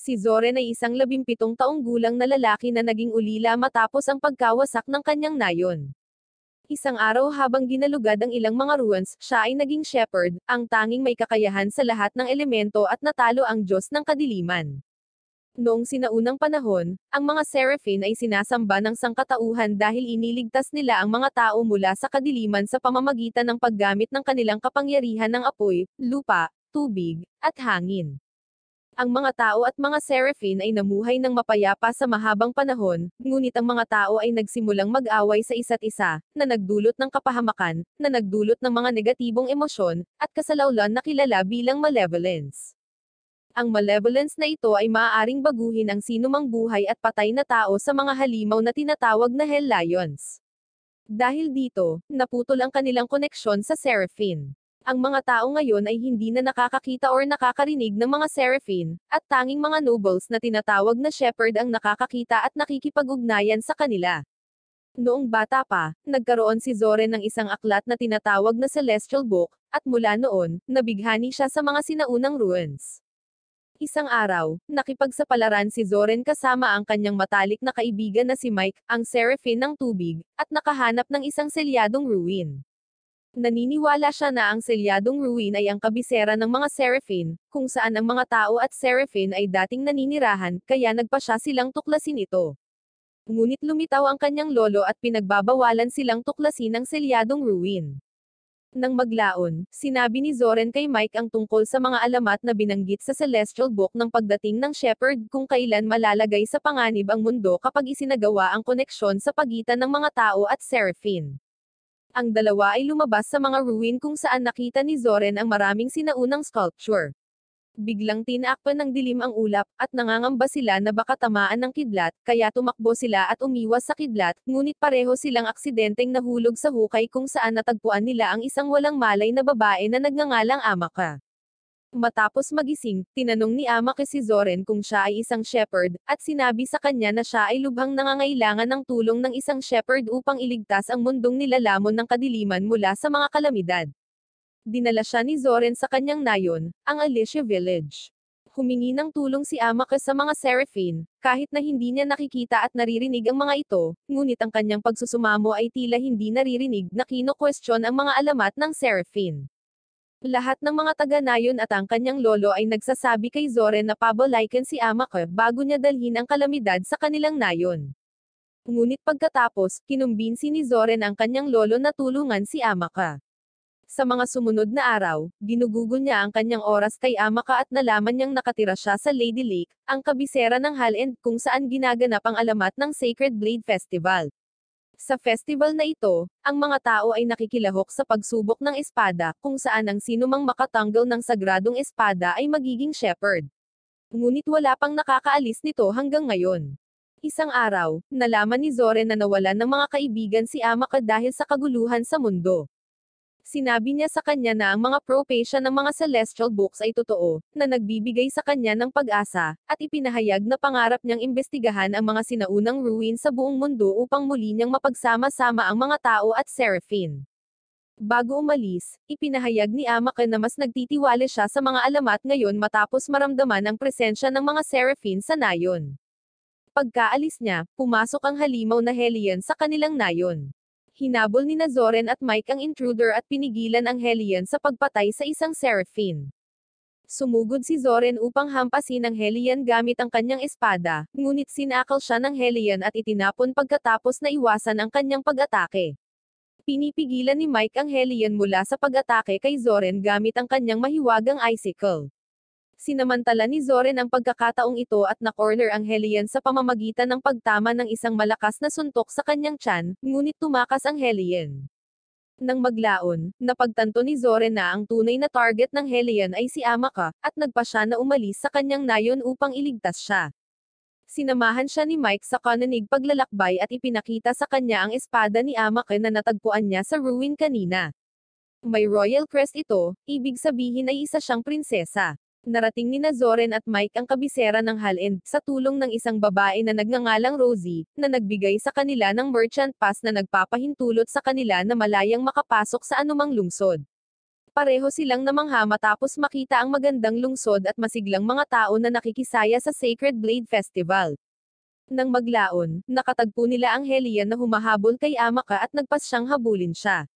Si Zoren ay isang 17 taong gulang na lalaki na naging ulila matapos ang pagkawasak ng kanyang nayon. Isang araw habang ginalugad ang ilang mga ruins, siya ay naging shepherd, ang tanging may kakayahan sa lahat ng elemento at natalo ang Diyos ng kadiliman. Noong sinaunang panahon, ang mga Seraphim ay sinasamba ng sangkatauhan dahil iniligtas nila ang mga tao mula sa kadiliman sa pamamagitan ng paggamit ng kanilang kapangyarihan ng apoy, lupa, tubig, at hangin. Ang mga tao at mga Seraphim ay namuhay ng mapayapa sa mahabang panahon, ngunit ang mga tao ay nagsimulang mag-away sa isa't isa, na nagdulot ng kapahamakan, na nagdulot ng mga negatibong emosyon, at kasalaulan na kilala bilang malevolence. Ang malevolence na ito ay maaaring baguhin ang sinumang buhay at patay na tao sa mga halimaw na tinatawag na Hell Lions. Dahil dito, naputol ang kanilang koneksyon sa Seraphim. Ang mga tao ngayon ay hindi na nakakakita or nakakarinig ng mga Seraphim, at tanging mga nobles na tinatawag na shepherd ang nakakakita at nakikipag-ugnayan sa kanila. Noong bata pa, nagkaroon si Zoren ng isang aklat na tinatawag na Celestial Book, at mula noon, nabighani siya sa mga sinaunang ruins. Isang araw, nakipagsapalaran si Zoren kasama ang kanyang matalik na kaibigan na si Mike, ang Seraphim ng tubig, at nakahanap ng isang selyadong ruin. Naniniwala siya na ang selyadong ruin ay ang kabisera ng mga Seraphim, kung saan ang mga tao at Seraphim ay dating naninirahan, kaya nagpa siya silang tuklasin ito. Ngunit lumitaw ang kanyang lolo at pinagbabawalan silang tuklasin ang selyadong ruin. Nang maglaon, sinabi ni Zoren kay Mike ang tungkol sa mga alamat na binanggit sa Celestial Book ng pagdating ng Shepherd kung kailan malalagay sa panganib ang mundo kapag isinagawa ang koneksyon sa pagitan ng mga tao at Seraphim. Ang dalawa ay lumabas sa mga ruin kung saan nakita ni Zoren ang maraming sinaunang sculpture. Biglang tinakpan ng dilim ang ulap, at nangangamba sila na baka tamaan ng kidlat, kaya tumakbo sila at umiwas sa kidlat, ngunit pareho silang aksidenteng nahulog sa hukay kung saan natagpuan nila ang isang walang malay na babae na nagngangalang Amaka. Matapos magising, tinanong ni Amaka si Zoren kung siya ay isang shepherd, at sinabi sa kanya na siya ay lubhang nangangailangan ng tulong ng isang shepherd upang iligtas ang mundong nilalamon ng kadiliman mula sa mga kalamidad. Dinala siya ni Zoren sa kanyang nayon, ang Alicia Village. Humingi ng tulong si Amaka sa mga Seraphim, kahit na hindi niya nakikita at naririnig ang mga ito, ngunit ang kanyang pagsusumamo ay tila hindi naririnig na kino-question ang mga alamat ng Seraphim. Lahat ng mga taga-nayon at ang kanyang lolo ay nagsasabi kay Zoren na pabalaykan si Amaka bago niya dalhin ang kalamidad sa kanilang nayon. Ngunit pagkatapos, kinumbinsi ni Zoren ang kanyang lolo na tulungan si Amaka. Sa mga sumunod na araw, ginugugol niya ang kanyang oras kay Amaka at nalaman niyang nakatira siya sa Lady Lake, ang kabisera ng Hall End kung saan ginaganap ang alamat ng Sacred Blade Festival. Sa festival na ito, ang mga tao ay nakikilahok sa pagsubok ng espada, kung saan ang sinumang makatanggal ng sagradong espada ay magiging shepherd. Ngunit wala pang nakakaalis nito hanggang ngayon. Isang araw, nalaman ni Zoren na nawalan ng mga kaibigan si Amaka dahil sa kaguluhan sa mundo. Sinabi niya sa kanya na ang mga prophecy ng mga celestial books ay totoo, na nagbibigay sa kanya ng pag-asa, at ipinahayag na pangarap niyang imbestigahan ang mga sinaunang ruin sa buong mundo upang muli niyang mapagsama-sama ang mga tao at Seraphim. Bago umalis, ipinahayag ni Amaka na mas nagtitiwala siya sa mga alamat ngayon matapos maramdaman ang presensya ng mga Seraphim sa nayon. Pagkaalis niya, pumasok ang halimaw na Hellion sa kanilang nayon. Hinabol ni Zoren at Mike ang intruder at pinigilan ang Hellion sa pagpatay sa isang Seraphim. Sumugod si Zoren upang hampasin ang Hellion gamit ang kanyang espada, ngunit sinakal siya ng Hellion at itinapon pagkatapos na iwasan ang kanyang pag-atake. Pinipigilan ni Mike ang Hellion mula sa pag-atake kay Zoren gamit ang kanyang mahiwagang icicle. Sinamantala ni Zoren ang pagkakataong ito at na-corner ang Hellion sa pamamagitan ng pagtama ng isang malakas na suntok sa kanyang tiyan, ngunit tumakas ang Hellion. Nang maglaon, napagtanto ni Zoren na ang tunay na target ng Hellion ay si Amaka, at nagpa siya na umalis sa kanyang nayon upang iligtas siya. Sinamahan siya ni Mike sa kananig paglalakbay at ipinakita sa kanya ang espada ni Amaka na natagpuan niya sa ruin kanina. May royal crest ito, ibig sabihin ay isa siyang prinsesa. Narating ni Zoren at Mike ang kabisera ng Hall End, sa tulong ng isang babae na nagngangalang Rosie, na nagbigay sa kanila ng merchant pass na nagpapahintulot sa kanila na malayang makapasok sa anumang lungsod. Pareho silang namangha matapos makita ang magandang lungsod at masiglang mga tao na nakikisaya sa Sacred Blade Festival. Nang maglaon, nakatagpo nila ang Hellion na humahabol kay Amaka at nagpasyang habulin siya.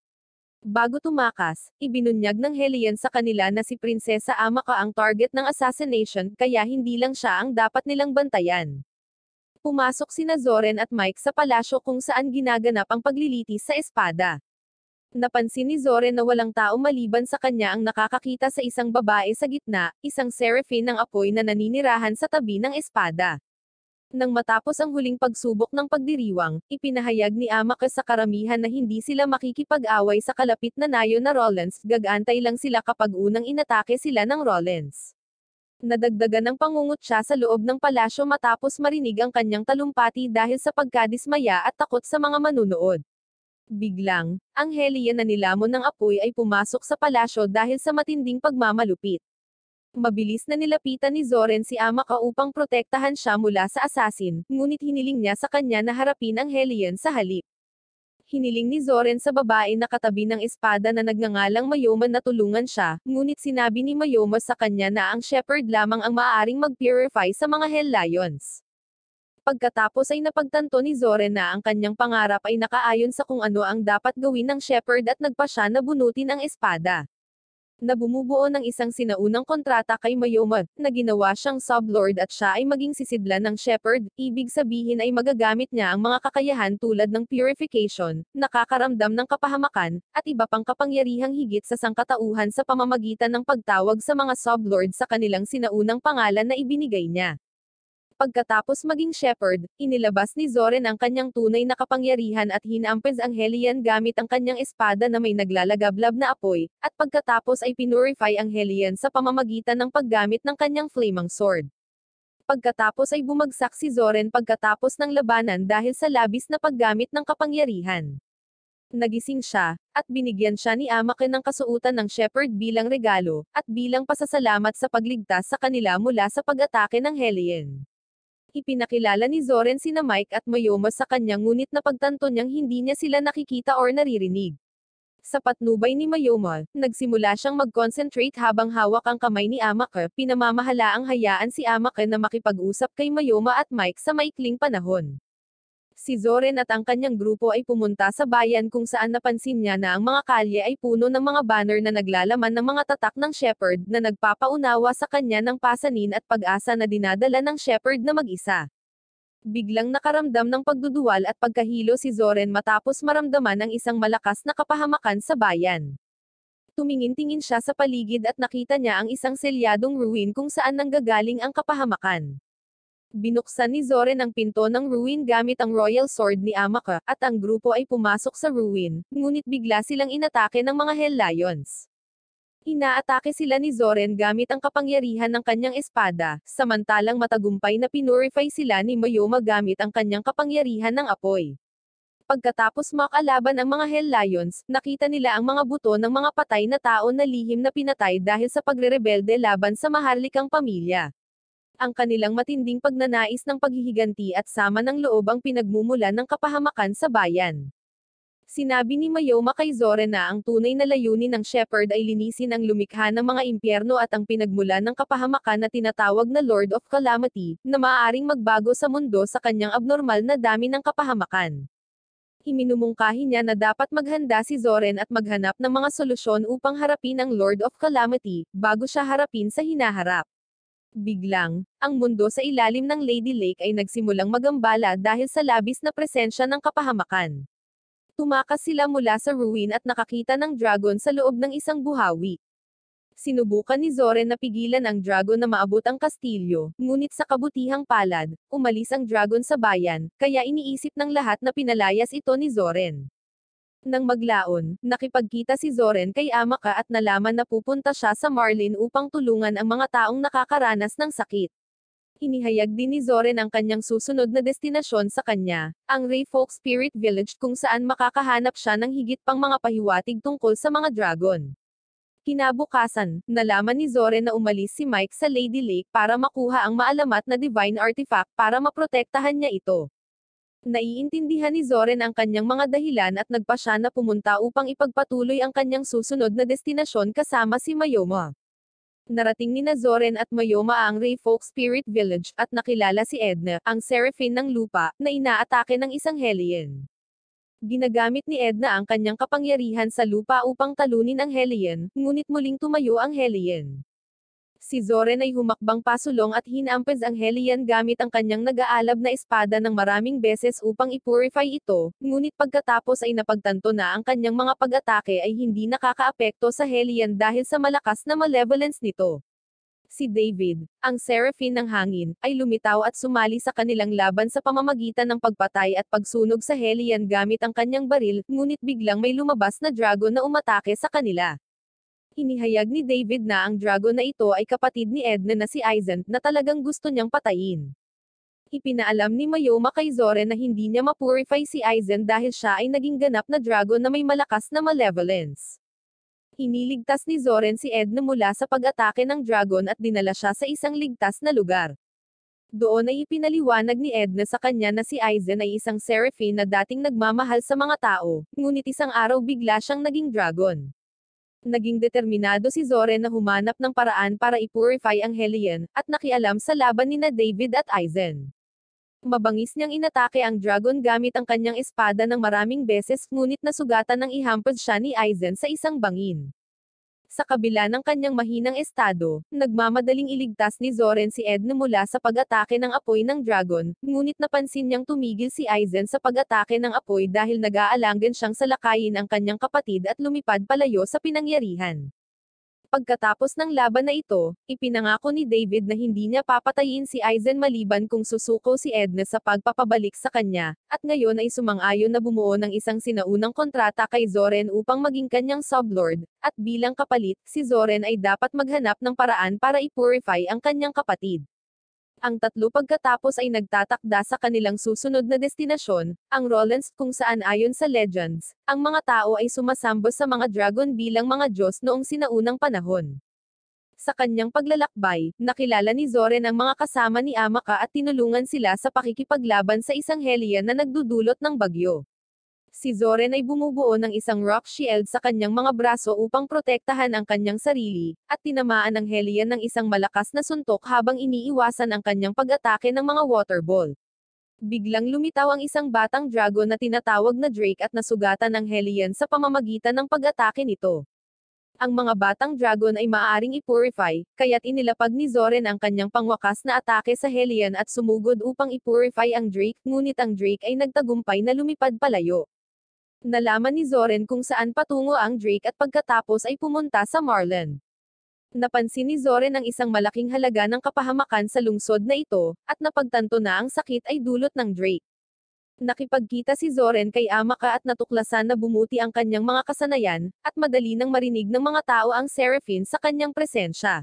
Bago tumakas, ibinunyag ng Hellion sa kanila na si Prinsesa Amaka ang target ng assassination kaya hindi lang siya ang dapat nilang bantayan. Pumasok sina Zoren at Mike sa palasyo kung saan ginaganap ang paglilitis sa espada. Napansin ni Zoren na walang tao maliban sa kanya ang nakakakita sa isang babae sa gitna, isang seraphine ng apoy na naninirahan sa tabi ng espada. Nang matapos ang huling pagsubok ng pagdiriwang, ipinahayag ni Amaka sa karamihan na hindi sila makikipag-away sa kalapit na nayo na Rollins, gagantay lang sila kapag unang inatake sila ng Rollins. Nadagdagan ng pangungutya sa loob ng palasyo matapos marinig ang kanyang talumpati dahil sa pagkadismaya at takot sa mga manunood. Biglang, ang Hellion na nilamon ng apoy ay pumasok sa palasyo dahil sa matinding pagmamalupit. Mabilis na nilapitan ni Zoren si Amaka upang protektahan siya mula sa assassin, ngunit hiniling niya sa kanya na harapin ang Hellion sa halip. Hiniling ni Zoren sa babae na katabi ng espada na nagngangalang Mayoma na tulungan siya, ngunit sinabi ni Mayoma sa kanya na ang shepherd lamang ang maaaring mag-purify sa mga Hell Lions. Pagkatapos ay napagtanto ni Zoren na ang kanyang pangarap ay nakaayon sa kung ano ang dapat gawin ng shepherd at nagpa siya na bunutin ang espada. Na bumubuo ng isang sinaunang kontrata kay Mayoma, na ginawa siyang sublord at siya ay maging sisidlan ng shepherd, ibig sabihin ay magagamit niya ang mga kakayahan tulad ng purification, nakakaramdam ng kapahamakan, at iba pang kapangyarihang higit sa sangkatauhan sa pamamagitan ng pagtawag sa mga sublord sa kanilang sinaunang pangalan na ibinigay niya. Pagkatapos maging shepherd, inilabas ni Zoren ang kanyang tunay na kapangyarihan at hinampes ang Hellion gamit ang kanyang espada na may naglalagablab na apoy, at pagkatapos ay pinurify ang Hellion sa pamamagitan ng paggamit ng kanyang flaming sword. Pagkatapos ay bumagsak si Zoren pagkatapos ng labanan dahil sa labis na paggamit ng kapangyarihan. Nagising siya, at binigyan siya ni Amaka ng kasuotan ng shepherd bilang regalo, at bilang pasasalamat sa pagligtas sa kanila mula sa pag-atake ng Hellion. Ipinakilala ni Zoren sina Mike at Mayoma sa kanya ngunit napagtanto niyang hindi niya sila nakikita or naririnig. Sa patnubay ni Mayoma, nagsimula siyang mag-concentrate habang hawak ang kamay ni Amaka, pinamamahalaang hayaan si Amaka na makipag-usap kay Mayoma at Mike sa maikling panahon. Si Zoren at ang kanyang grupo ay pumunta sa bayan kung saan napansin niya na ang mga kalye ay puno ng mga banner na naglalaman ng mga tatak ng shepherd na nagpapaunawa sa kanya ng pasanin at pag-asa na dinadala ng shepherd na mag-isa. Biglang nakaramdam ng pagduduwal at pagkahilo si Zoren matapos maramdaman ang isang malakas na kapahamakan sa bayan. Tumingin-tingin siya sa paligid at nakita niya ang isang selyadong ruin kung saan nanggagaling ang kapahamakan. Binuksan ni Zoren ang pinto ng ruin gamit ang royal sword ni Amaka, at ang grupo ay pumasok sa ruin, ngunit bigla silang inatake ng mga Hell Lions. Inaatake sila ni Zoren gamit ang kapangyarihan ng kanyang espada, samantalang matagumpay na pinurify sila ni Mayoma gamit ang kanyang kapangyarihan ng apoy. Pagkatapos makalaban ang mga Hell Lions, nakita nila ang mga buto ng mga patay na tao na lihim na pinatay dahil sa pagrerebelde laban sa maharlikang pamilya. Ang kanilang matinding pagnanais ng paghihiganti at sama ng loob ang pinagmumulan ng kapahamakan sa bayan. Sinabi ni Mayoma kay Zoren na ang tunay na layunin ng shepherd ay linisin ang lumikha ng mga impyerno at ang pinagmulan ng kapahamakan na tinatawag na Lord of Calamity, na maaaring magbago sa mundo sa kanyang abnormal na dami ng kapahamakan. Iminumungkahi niya na dapat maghanda si Zoren at maghanap ng mga solusyon upang harapin ang Lord of Calamity, bago siya harapin sa hinaharap. Biglang, ang mundo sa ilalim ng Lady Lake ay nagsimulang magambala dahil sa labis na presensya ng kapahamakan. Tumakas sila mula sa ruin at nakakita ng dragon sa loob ng isang buhawi. Sinubukan ni Zoren na pigilan ang dragon na maabot ang kastilyo, ngunit sa kabutihang palad, umalis ang dragon sa bayan, kaya iniisip ng lahat na pinalayas ito ni Zoren. Nang maglaon, nakipagkita si Zoren kay Amaka at nalaman na pupunta siya sa Marlin upang tulungan ang mga taong nakakaranas ng sakit. Inihayag din ni Zoren ang kanyang susunod na destinasyon sa kanya, ang Ray Folk Spirit Village kung saan makakahanap siya ng higit pang mga pahiwatig tungkol sa mga dragon. Kinabukasan, nalaman ni Zoren na umalis si Mike sa Lady Lake para makuha ang maalamat na divine artifact para maprotektahan niya ito. Naiintindihan ni Zoren ang kanyang mga dahilan at nagpa siya na pumunta upang ipagpatuloy ang kanyang susunod na destinasyon kasama si Mayoma. Narating ni Zoren at Mayoma ang Ray Folk Spirit Village at nakilala si Edna, ang Seraphine ng lupa, na inaatake ng isang Hellion. Ginagamit ni Edna ang kanyang kapangyarihan sa lupa upang talunin ang Hellion, ngunit muling tumayo ang Hellion. Si Zoren ay humakbang pasulong at hinampes ang Hellion gamit ang kanyang nag-aalab na espada ng maraming beses upang ipurify ito, ngunit pagkatapos ay napagtanto na ang kanyang mga pag-atake ay hindi nakakaapekto sa Hellion dahil sa malakas na malevolence nito. Si David, ang Seraphine ng hangin, ay lumitaw at sumali sa kanilang laban sa pamamagitan ng pagpatay at pagsunog sa Hellion gamit ang kanyang baril, ngunit biglang may lumabas na dragon na umatake sa kanila. Inihayag ni David na ang dragon na ito ay kapatid ni Edna na si Aizen, na talagang gusto niyang patayin. Ipinaalam ni Mayoma kay Zoren na hindi niya mapurify si Aizen dahil siya ay naging ganap na dragon na may malakas na malevolence. Iniligtas ni Zoren si Edna mula sa pag-atake ng dragon at dinala siya sa isang ligtas na lugar. Doon ay ipinaliwanag ni Edna sa kanya na si Aizen ay isang Seraphine na dating nagmamahal sa mga tao, ngunit isang araw bigla siyang naging dragon. Naging determinado si Zoren na humanap ng paraan para ipurify ang Hellion, at nakialam sa laban nina David at Aizen. Mabangis niyang inatake ang dragon gamit ang kanyang espada ng maraming beses ngunit nasugatan ng ihampod siya ni Aizen sa isang bangin. Sa kabila ng kanyang mahinang estado, nagmamadaling iligtas ni Zoren si Edna mula sa pag-atake ng apoy ng dragon, ngunit napansin niyang tumigil si Aizen sa pag-atake ng apoy dahil nag-aalangan siyang salakayin ang kanyang kapatid at lumipad palayo sa pinangyarihan. Pagkatapos ng laban na ito, ipinangako ni David na hindi niya papatayin si Aizen maliban kung susuko si Edna sa pagpapabalik sa kanya, at ngayon ay sumang-ayon na bumuo ng isang sinaunang kontrata kay Zoren upang maging kanyang sublord, at bilang kapalit, si Zoren ay dapat maghanap ng paraan para ipurify ang kanyang kapatid. Ang tatlo pagkatapos ay nagtatakda sa kanilang susunod na destinasyon, ang Rollins, kung saan ayon sa legends, ang mga tao ay sumasamba sa mga dragon bilang mga Diyos noong sinaunang panahon. Sa kanyang paglalakbay, nakilala ni Zoren ang mga kasama ni Amaka at tinulungan sila sa pakikipaglaban sa isang Hellion na nagdudulot ng bagyo. Si Zoren ay bumubuo ng isang rock shield sa kanyang mga braso upang protektahan ang kanyang sarili, at tinamaan ang Hellion ng isang malakas na suntok habang iniiwasan ang kanyang pag-atake ng mga water ball. Biglang lumitaw ang isang batang dragon na tinatawag na Drake at nasugatan ang Hellion sa pamamagitan ng pag-atake nito. Ang mga batang dragon ay maaaring ipurify, kaya't inilapag ni Zoren ang kanyang pangwakas na atake sa Hellion at sumugod upang ipurify ang Drake, ngunit ang Drake ay nagtagumpay na lumipad palayo. Nalaman ni Zoren kung saan patungo ang Drake at pagkatapos ay pumunta sa Marlin. Napansin ni Zoren ang isang malaking halaga ng kapahamakan sa lungsod na ito, at napagtanto na ang sakit ay dulot ng Drake. Nakipagkita si Zoren kay Amaka at natuklasan na bumuti ang kanyang mga kasanayan, at madali nang marinig ng mga tao ang Seraphine sa kanyang presensya.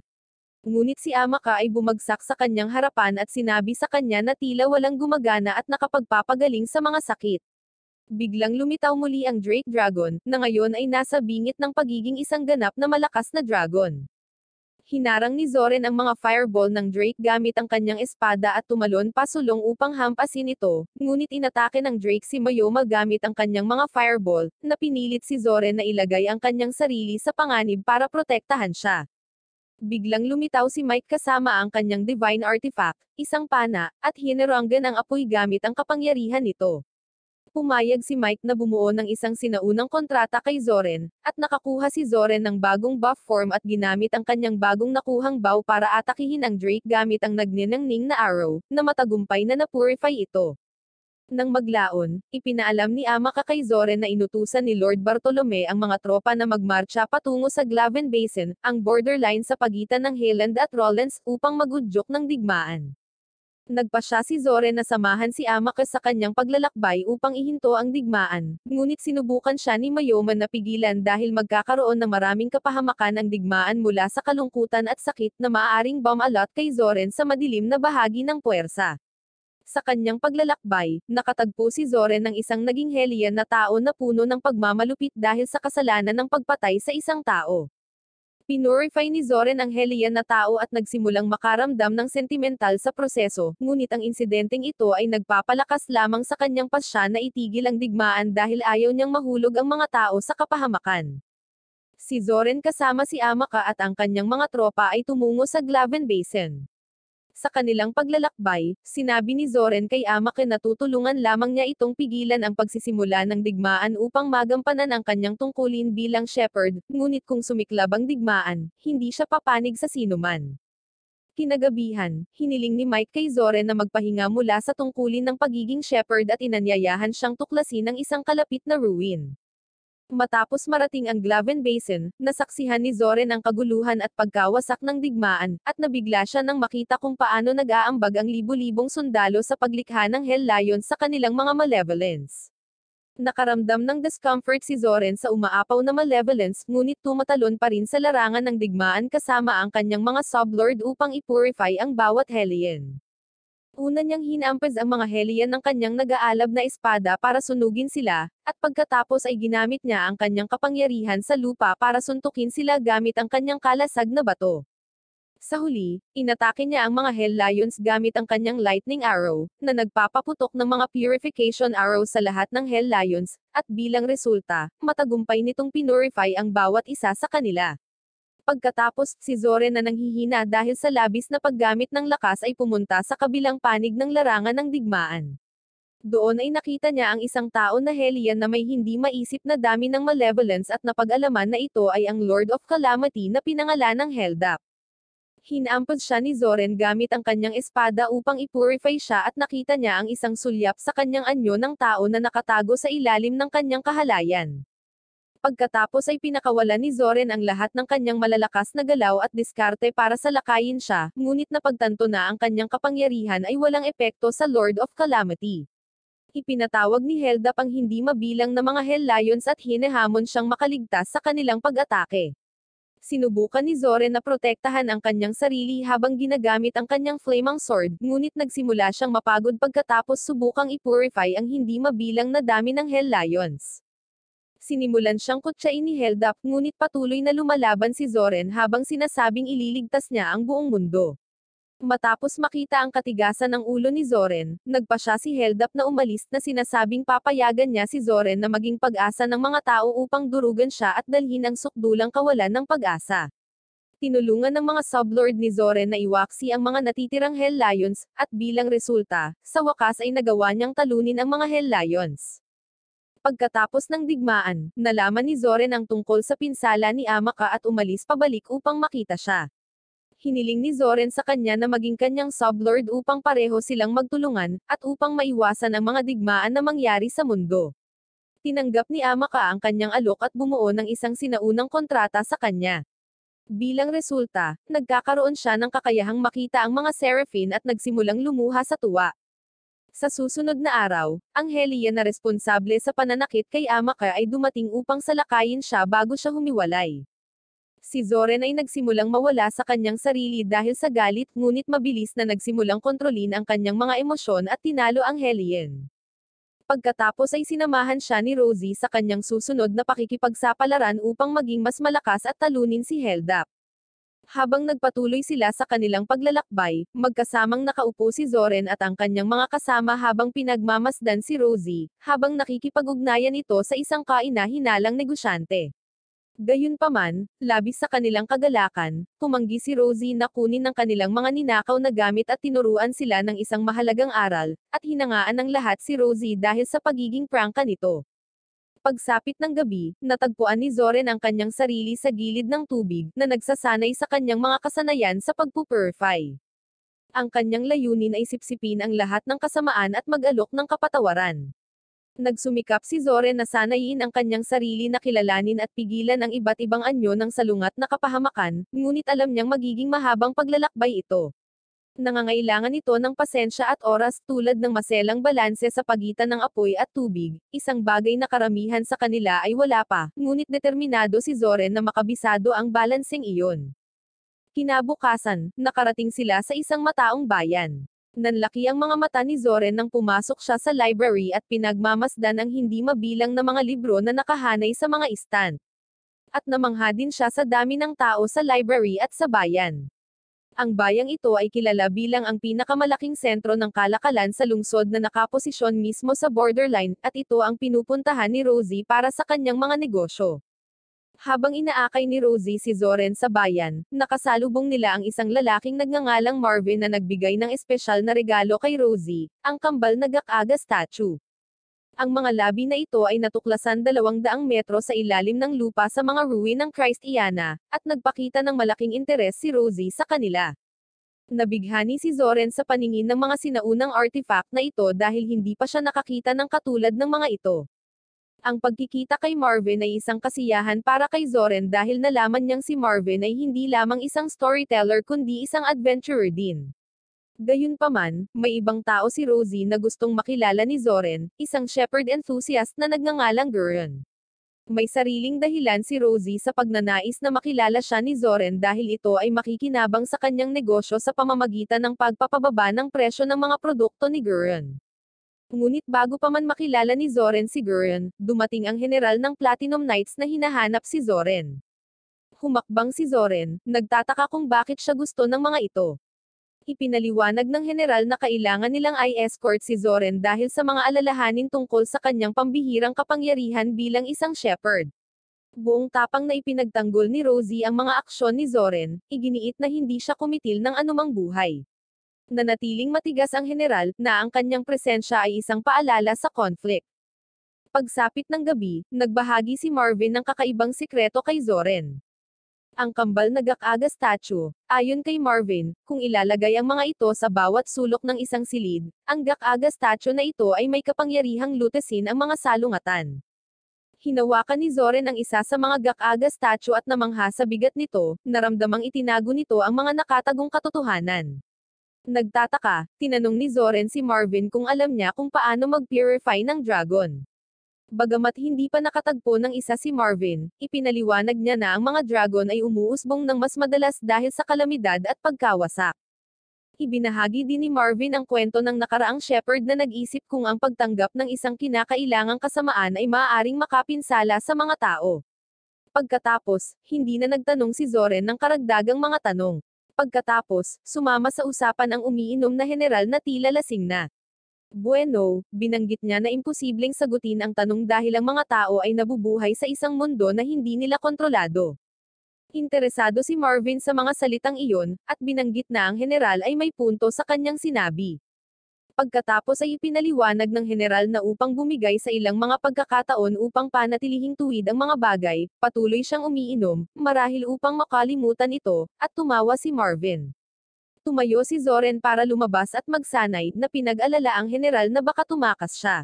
Ngunit si Amaka ay bumagsak sa kanyang harapan at sinabi sa kanya na tila walang gumagana at nakapagpapagaling sa mga sakit. Biglang lumitaw muli ang Drake Dragon, na ngayon ay nasa bingit ng pagiging isang ganap na malakas na dragon. Hinarang ni Zoren ang mga fireball ng Drake gamit ang kanyang espada at tumalon pasulong upang hampasin ito, ngunit inatake ng Drake si Mayoma gamit ang kanyang mga fireball, na pinilit si Zoren na ilagay ang kanyang sarili sa panganib para protektahan siya. Biglang lumitaw si Mike kasama ang kanyang divine artifact, isang pana, at hinerangan ang apoy gamit ang kapangyarihan nito. Pumayag si Mike na bumuo ng isang sinaunang kontrata kay Zoren, at nakakuha si Zoren ng bagong buff form at ginamit ang kanyang bagong nakuhang bow para atakihin ang Drake gamit ang nagniningning na arrow, na matagumpay na napurify ito. Nang maglaon, ipinaalam ni Amaka kay Zoren na inutusan ni Lord Bartolome ang mga tropa na magmarcha patungo sa Glaven Basin, ang borderline sa pagitan ng Heyland at Rollins, upang magudyok ng digmaan. Nagpasya si Zoren na samahan si Amaka sa kanyang paglalakbay upang ihinto ang digmaan, ngunit sinubukan siya ni Mayoma na pigilan dahil magkakaroon ng maraming kapahamakan ang digmaan mula sa kalungkutan at sakit na maaaring bumalot kay Zoren sa madilim na bahagi ng puwersa. Sa kanyang paglalakbay, nakatagpo si Zoren ng isang naging Hellion na tao na puno ng pagmamalupit dahil sa kasalanan ng pagpatay sa isang tao. Pinurify ni Zoren ang Hellion na tao at nagsimulang makaramdam ng sentimental sa proseso, ngunit ang insidenteng ito ay nagpapalakas lamang sa kanyang pasya na itigil ang digmaan dahil ayaw niyang mahulog ang mga tao sa kapahamakan. Si Zoren kasama si Amaka at ang kanyang mga tropa ay tumungo sa Glaven Basin. Sa kanilang paglalakbay, sinabi ni Zoren kay Amaka na tutulungan lamang niya itong pigilan ang pagsisimula ng digmaan upang magampanan ang kanyang tungkulin bilang shepherd, ngunit kung sumiklab ang digmaan, hindi siya papanig sa sinuman. Kinagabihan, hiniling ni Mike kay Zoren na magpahinga mula sa tungkulin ng pagiging shepherd at inanyayahan siyang tuklasin ang isang kalapit na ruin. Matapos marating ang Glaven Basin, nasaksihan ni Zoren ang kaguluhan at pagkawasak ng digmaan, at nabigla siya nang makita kung paano nag-aambag ang libu-libong sundalo sa paglikha ng Hell Lion sa kanilang mga malevolence. Nakaramdam ng discomfort si Zoren sa umaapaw na malevolence, ngunit tumatalon pa rin sa larangan ng digmaan kasama ang kanyang mga sublord upang ipurify ang bawat Hellion. Una niyang hinampaz ang mga Hellion ng kanyang nag-aalab na espada para sunugin sila, at pagkatapos ay ginamit niya ang kanyang kapangyarihan sa lupa para suntukin sila gamit ang kanyang kalasag na bato. Sa huli, inatake niya ang mga Hell Lions gamit ang kanyang lightning arrow, na nagpapaputok ng mga purification arrows sa lahat ng Hell Lions, at bilang resulta, matagumpay nitong pinurify ang bawat isa sa kanila. Pagkatapos, si Zoren na nanghihina dahil sa labis na paggamit ng lakas ay pumunta sa kabilang panig ng larangan ng digmaan. Doon ay nakita niya ang isang tao na Hellion na may hindi maisip na dami ng malevolence at napag-alaman na ito ay ang Lord of Calamity na pinangalan ng Heldap. Hinampaz siya ni Zoren gamit ang kanyang espada upang ipurify siya at nakita niya ang isang sulyap sa kanyang anyo ng tao na nakatago sa ilalim ng kanyang kahalayan. Pagkatapos ay pinakawalan ni Zoren ang lahat ng kanyang malalakas na galaw at diskarte para sa lakayin siya, ngunit napagtanto na ang kanyang kapangyarihan ay walang epekto sa Lord of Calamity. Ipinatawag ni Heldap ang hindi mabilang na mga Hell Lions at hinahamon siyang makaligtas sa kanilang pag-atake. Sinubukan ni Zoren na protektahan ang kanyang sarili habang ginagamit ang kanyang flaming sword, ngunit nagsimula siyang mapagod pagkatapos subukang ipurify ang hindi mabilang na dami ng Hell Lions. Sinimulan siyang kutsain ni Heldap, ngunit patuloy na lumalaban si Zoren habang sinasabing ililigtas niya ang buong mundo. Matapos makita ang katigasan ng ulo ni Zoren, nagpa siya si Heldap na umalis na sinasabing papayagan niya si Zoren na maging pag-asa ng mga tao upang durugan siya at dalhin ang sukdulang kawalan ng pag-asa. Tinulungan ng mga sublord ni Zoren na iwaksi ang mga natitirang Hell Lions, at bilang resulta, sa wakas ay nagawa niyang talunin ang mga Hell Lions. Pagkatapos ng digmaan, nalaman ni Zoren ang tungkol sa pinsala ni Amaka at umalis pabalik upang makita siya. Hiniling ni Zoren sa kanya na maging kanyang sublord upang pareho silang magtulungan, at upang maiwasan ang mga digmaan na mangyari sa mundo. Tinanggap ni Amaka ang kanyang alok at bumuo ng isang sinaunang kontrata sa kanya. Bilang resulta, nagkakaroon siya ng kakayahang makita ang mga Seraphine at nagsimulang lumuha sa tuwa. Sa susunod na araw, ang Hellion na responsable sa pananakit kay Amaka ay dumating upang salakayin siya bago siya humiwalay. Si Zoren ay nagsimulang mawala sa kanyang sarili dahil sa galit, ngunit mabilis na nagsimulang kontrolin ang kanyang mga emosyon at tinalo ang Hellion. Pagkatapos ay sinamahan siya ni Rosie sa kanyang susunod na pakikipagsapalaran upang maging mas malakas at talunin si Heldap. Habang nagpatuloy sila sa kanilang paglalakbay, magkasamang nakaupo si Zoren at ang kanyang mga kasama habang pinagmamasdan si Rosie, habang nakikipag-ugnayan ito sa isang kaina-hinalang negosyante. Gayunpaman, labis sa kanilang kagalakan, tumanggi si Rosie na kunin ang kanilang mga ninakaw na gamit at tinuruan sila ng isang mahalagang aral, at hinangaan ng lahat si Rosie dahil sa pagiging prangka nito. Pagsapit ng gabi, natagpuan ni Zoren ang kanyang sarili sa gilid ng tubig, na nagsasanay sa kanyang mga kasanayan sa pagpupurify. Ang kanyang layunin ay sipsipin ang lahat ng kasamaan at mag-alok ng kapatawaran. Nagsumikap si Zoren na sanayin ang kanyang sarili na kilalanin at pigilan ang iba't ibang anyo ng salungat na kapahamakan, ngunit alam niyang magiging mahabang paglalakbay ito. Nangangailangan ito ng pasensya at oras tulad ng maselang balanse sa pagitan ng apoy at tubig, isang bagay na karamihan sa kanila ay wala pa, ngunit determinado si Zoren na makabisado ang balanseng iyon. Kinabukasan, nakarating sila sa isang mataong bayan. Nanlaki ang mga mata ni Zoren nang pumasok siya sa library at pinagmamasdan ang hindi mabilang na mga libro na nakahanay sa mga istant. At namangha din siya sa dami ng tao sa library at sa bayan. Ang bayang ito ay kilala bilang ang pinakamalaking sentro ng kalakalan sa lungsod na nakaposisyon mismo sa borderline, at ito ang pinupuntahan ni Rosie para sa kanyang mga negosyo. Habang inaakay ni Rosie si Zoren sa bayan, nakasalubong nila ang isang lalaking nagngangalang Marvin na nagbigay ng espesyal na regalo kay Rosie, ang kambal na Gak-aga statue. Ang mga labi na ito ay natuklasan 200 metro sa ilalim ng lupa sa mga ruin ng Christ Iana, at nagpakita ng malaking interes si Rosie sa kanila. Nabighani si Zoren sa paningin ng mga sinaunang artifact na ito dahil hindi pa siya nakakita ng katulad ng mga ito. Ang pagkikita kay Marvin ay isang kasiyahan para kay Zoren dahil nalaman niyang si Marvin ay hindi lamang isang storyteller kundi isang adventurer din. Gayunpaman, may ibang tao si Rosie na gustong makilala ni Zoren, isang shepherd enthusiast na nagngangalang Gurren. May sariling dahilan si Rosie sa pagnanais na makilala siya ni Zoren dahil ito ay makikinabang sa kanyang negosyo sa pamamagitan ng pagpapababa ng presyo ng mga produkto ni Gurren. Ngunit bago pa man makilala ni Zoren si Gurren, dumating ang general ng Platinum Knights na hinahanap si Zoren. Humakbang si Zoren, nagtataka kung bakit siya gusto ng mga ito. Ipinaliwanag ng general na kailangan nilang i-escort si Zoren dahil sa mga alalahanin tungkol sa kanyang pambihirang kapangyarihan bilang isang shepherd. Buong tapang na ipinagtanggol ni Rosie ang mga aksyon ni Zoren, iginiit na hindi siya kumitil ng anumang buhay. Nanatiling matigas ang general, na ang kanyang presensya ay isang paalala sa conflict. Pagsapit ng gabi, nagbahagi si Marvin ng kakaibang sikreto kay Zoren. Ang kambal na Gak-aga statue, ayon kay Marvin, kung ilalagay ang mga ito sa bawat sulok ng isang silid, ang Gak-aga statue na ito ay may kapangyarihang lutesin ang mga salungatan. Hinawakan ni Zoren ang isa sa mga Gak-aga statue at namangha sa bigat nito, naramdamang itinago nito ang mga nakatagong katotohanan. Nagtataka, tinanong ni Zoren si Marvin kung alam niya kung paano mag-purify ng dragon. Bagamat hindi pa nakatagpo ng isa si Marvin, ipinaliwanag niya na ang mga dragon ay umuusbong ng mas madalas dahil sa kalamidad at pagkawasak. Ibinahagi din ni Marvin ang kwento ng nakaraang shepherd na nag-isip kung ang pagtanggap ng isang kinakailangang kasamaan ay maaaring makapinsala sa mga tao. Pagkatapos, hindi na nagtanong si Zoren ng karagdagang mga tanong. Pagkatapos, sumama sa usapan ang umiinom na general na tila lasing na. Bueno, binanggit niya na imposibleng sagutin ang tanong dahil ang mga tao ay nabubuhay sa isang mundo na hindi nila kontrolado. Interesado si Marvin sa mga salitang iyon, at binanggit na ang general ay may punto sa kanyang sinabi. Pagkatapos ay ipinaliwanag ng general na upang bumigay sa ilang mga pagkakataon upang panatilihing tuwid ang mga bagay, patuloy siyang umiinom, marahil upang makalimutan ito, at tumawa si Marvin. Tumayo si Zoren para lumabas at magsanay, na pinag-alala ang general na baka tumakas siya.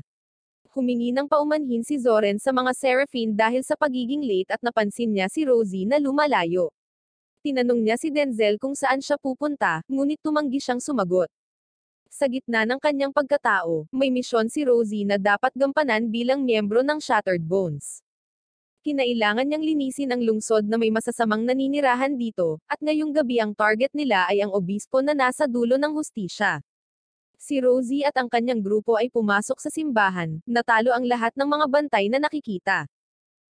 Humingi ng paumanhin si Zoren sa mga Seraphine dahil sa pagiging late at napansin niya si Rosie na lumalayo. Tinanong niya si Denzel kung saan siya pupunta, ngunit tumanggi siyang sumagot. Sa gitna ng kanyang pagkatao, may misyon si Rosie na dapat gampanan bilang miyembro ng Shattered Bones. Kinailangan niyang linisin ang lungsod na may masasamang naninirahan dito, at ngayong gabi ang target nila ay ang obispo na nasa dulo ng hustisya. Si Rosie at ang kanyang grupo ay pumasok sa simbahan, natalo ang lahat ng mga bantay na nakikita.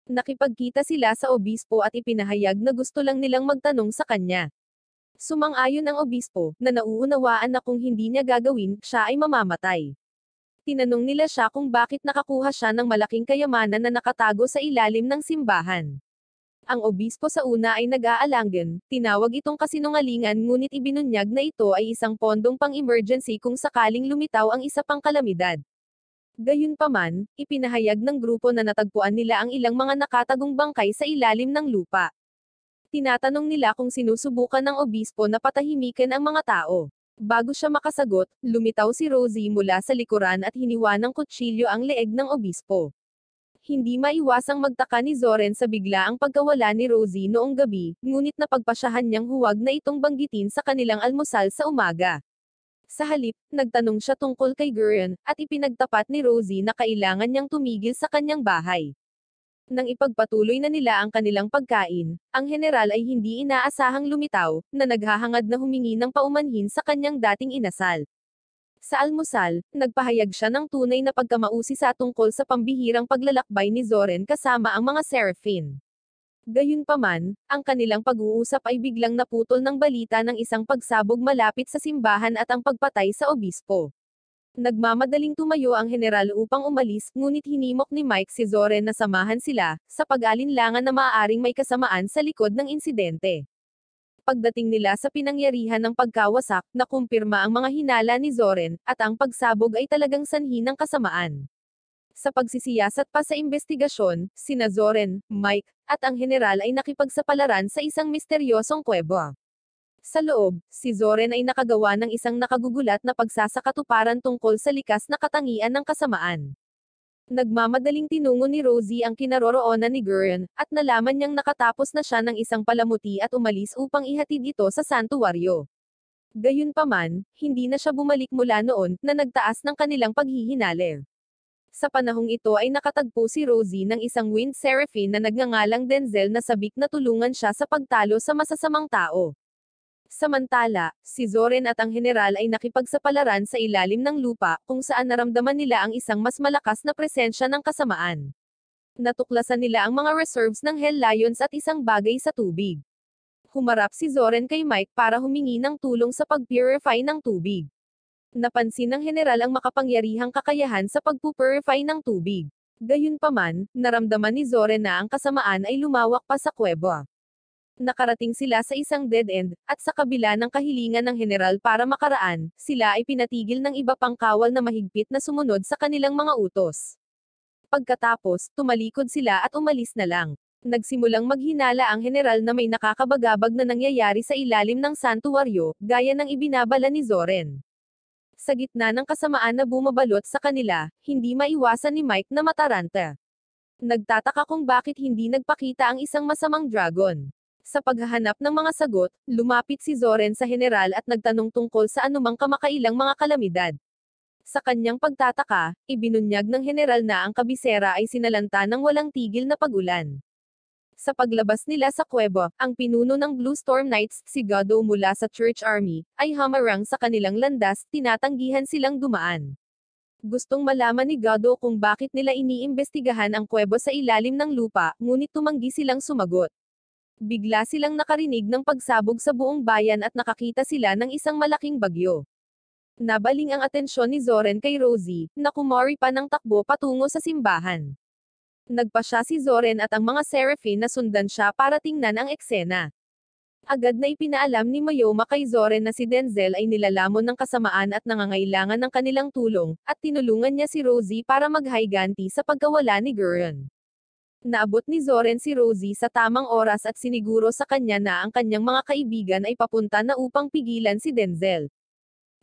Nakipagkita sila sa obispo at ipinahayag na gusto lang nilang magtanong sa kanya. Sumang-ayon ang obispo, na nauunawaan na kung hindi niya gagawin, siya ay mamamatay. Tinanong nila siya kung bakit nakakuha siya ng malaking kayamanan na nakatago sa ilalim ng simbahan. Ang obispo sa una ay nag-aalangan, tinawag itong kasinungalingan ngunit ibinunyag na ito ay isang pondong pang-emergency kung sakaling lumitaw ang isa pang kalamidad. Gayunpaman, ipinahayag ng grupo na natagpuan nila ang ilang mga nakatagong bangkay sa ilalim ng lupa. Tinatanong nila kung sinusubukan ng obispo na patahimikin ang mga tao. Bago siya makasagot, lumitaw si Rosie mula sa likuran at hiniwa ng kutsilyo ang leeg ng obispo. Hindi maiwasang magtaka ni Zoren sa biglaang pagkawala ni Rosie noong gabi, ngunit napagpasyahan niyang huwag na itong banggitin sa kanilang almusal sa umaga. Sa halip, nagtanong siya tungkol kay Gurren, at ipinagtapat ni Rosie na kailangan niyang tumigil sa kanyang bahay. Nang ipagpatuloy na nila ang kanilang pagkain, ang general ay hindi inaasahang lumitaw, na naghahangad na humingi ng paumanhin sa kanyang dating inasal. Sa almusal, nagpahayag siya ng tunay na pagkamausisa tungkol sa pambihirang paglalakbay ni Zoren kasama ang mga Seraphine. Gayunpaman, ang kanilang pag-uusap ay biglang naputol ng balita ng isang pagsabog malapit sa simbahan at ang pagpatay sa obispo. Nagmamadaling tumayo ang general upang umalis, ngunit hinimok ni Mike si Zoren na samahan sila, sa pag-alinlangan na maaaring may kasamaan sa likod ng insidente. Pagdating nila sa pinangyarihan ng pagkawasak, nakumpirma ang mga hinala ni Zoren, at ang pagsabog ay talagang sanhi ng kasamaan. Sa pagsisiyasat pa sa investigasyon, sina Zoren, Mike, at ang general ay nakipagsapalaran sa isang misteryosong kuweba. Sa loob, si Zoren ay nakagawa ng isang nakagugulat na pagsasakatuparan tungkol sa likas na katangian ng kasamaan. Nagmamadaling tinungo ni Rosie ang kinaroroonan ni Gurren, at nalaman niyang nakatapos na siya ng isang palamuti at umalis upang ihatid ito sa santuwaryo. Gayunpaman, hindi na siya bumalik mula noon, na nagtaas ng kanilang paghihinala. Sa panahong ito ay nakatagpo si Rosie ng isang wind seraphine na nagngangalang Denzel na sabik na tulungan siya sa pagtalo sa masasamang tao. Samantala, si Zoren at ang general ay nakipagsapalaran sa ilalim ng lupa, kung saan naramdaman nila ang isang mas malakas na presensya ng kasamaan. Natuklasan nila ang mga reserves ng Hell Lions at isang bagay sa tubig. Humarap si Zoren kay Mike para humingi ng tulong sa pag-purify ng tubig. Napansin ng general ang makapangyarihang kakayahan sa pag-purify ng tubig. Gayunpaman, naramdaman ni Zoren na ang kasamaan ay lumawak pa sa kuweba. Nakarating sila sa isang dead end, at sa kabila ng kahilingan ng general para makaraan, sila ay pinatigil ng iba pang kawal na mahigpit na sumunod sa kanilang mga utos. Pagkatapos, tumalikod sila at umalis na lang. Nagsimulang maghinala ang general na may nakakabagabag na nangyayari sa ilalim ng santuwaryo, gaya ng ibinabala ni Zoren. Sa gitna ng kasamaan na bumabalot sa kanila, hindi maiwasan ni Mike na mataranta. Nagtataka kung bakit hindi nagpakita ang isang masamang dragon. Sa paghahanap ng mga sagot, lumapit si Zoren sa general at nagtanong tungkol sa anumang kamakailang mga kalamidad. Sa kanyang pagtataka, ibinunyag ng general na ang kabisera ay sinalanta ng walang tigil na pag-ulan. Sa paglabas nila sa kuweba, ang pinuno ng Blue Storm Knights, si Godot mula sa Church Army, ay hamarang sa kanilang landas, tinatanggihan silang dumaan. Gustong malaman ni Godot kung bakit nila iniimbestigahan ang kuweba sa ilalim ng lupa, ngunit tumanggi silang sumagot. Bigla silang nakarinig ng pagsabog sa buong bayan at nakakita sila ng isang malaking bagyo. Nabaling ang atensyon ni Zoren kay Rosie, na kumari pa ng takbo patungo sa simbahan. Nagpasya si Zoren at ang mga seraphine na sundan siya para tingnan ang eksena. Agad na ipinaalam ni Mayoma kay Zoren na si Denzel ay nilalamon ng kasamaan at nangangailangan ng kanilang tulong, at tinulungan niya si Rosie para maghayganti sa pagkawala ni Gurren. Naabot ni Zoren si Rosie sa tamang oras at siniguro sa kanya na ang kanyang mga kaibigan ay papunta na upang pigilan si Denzel.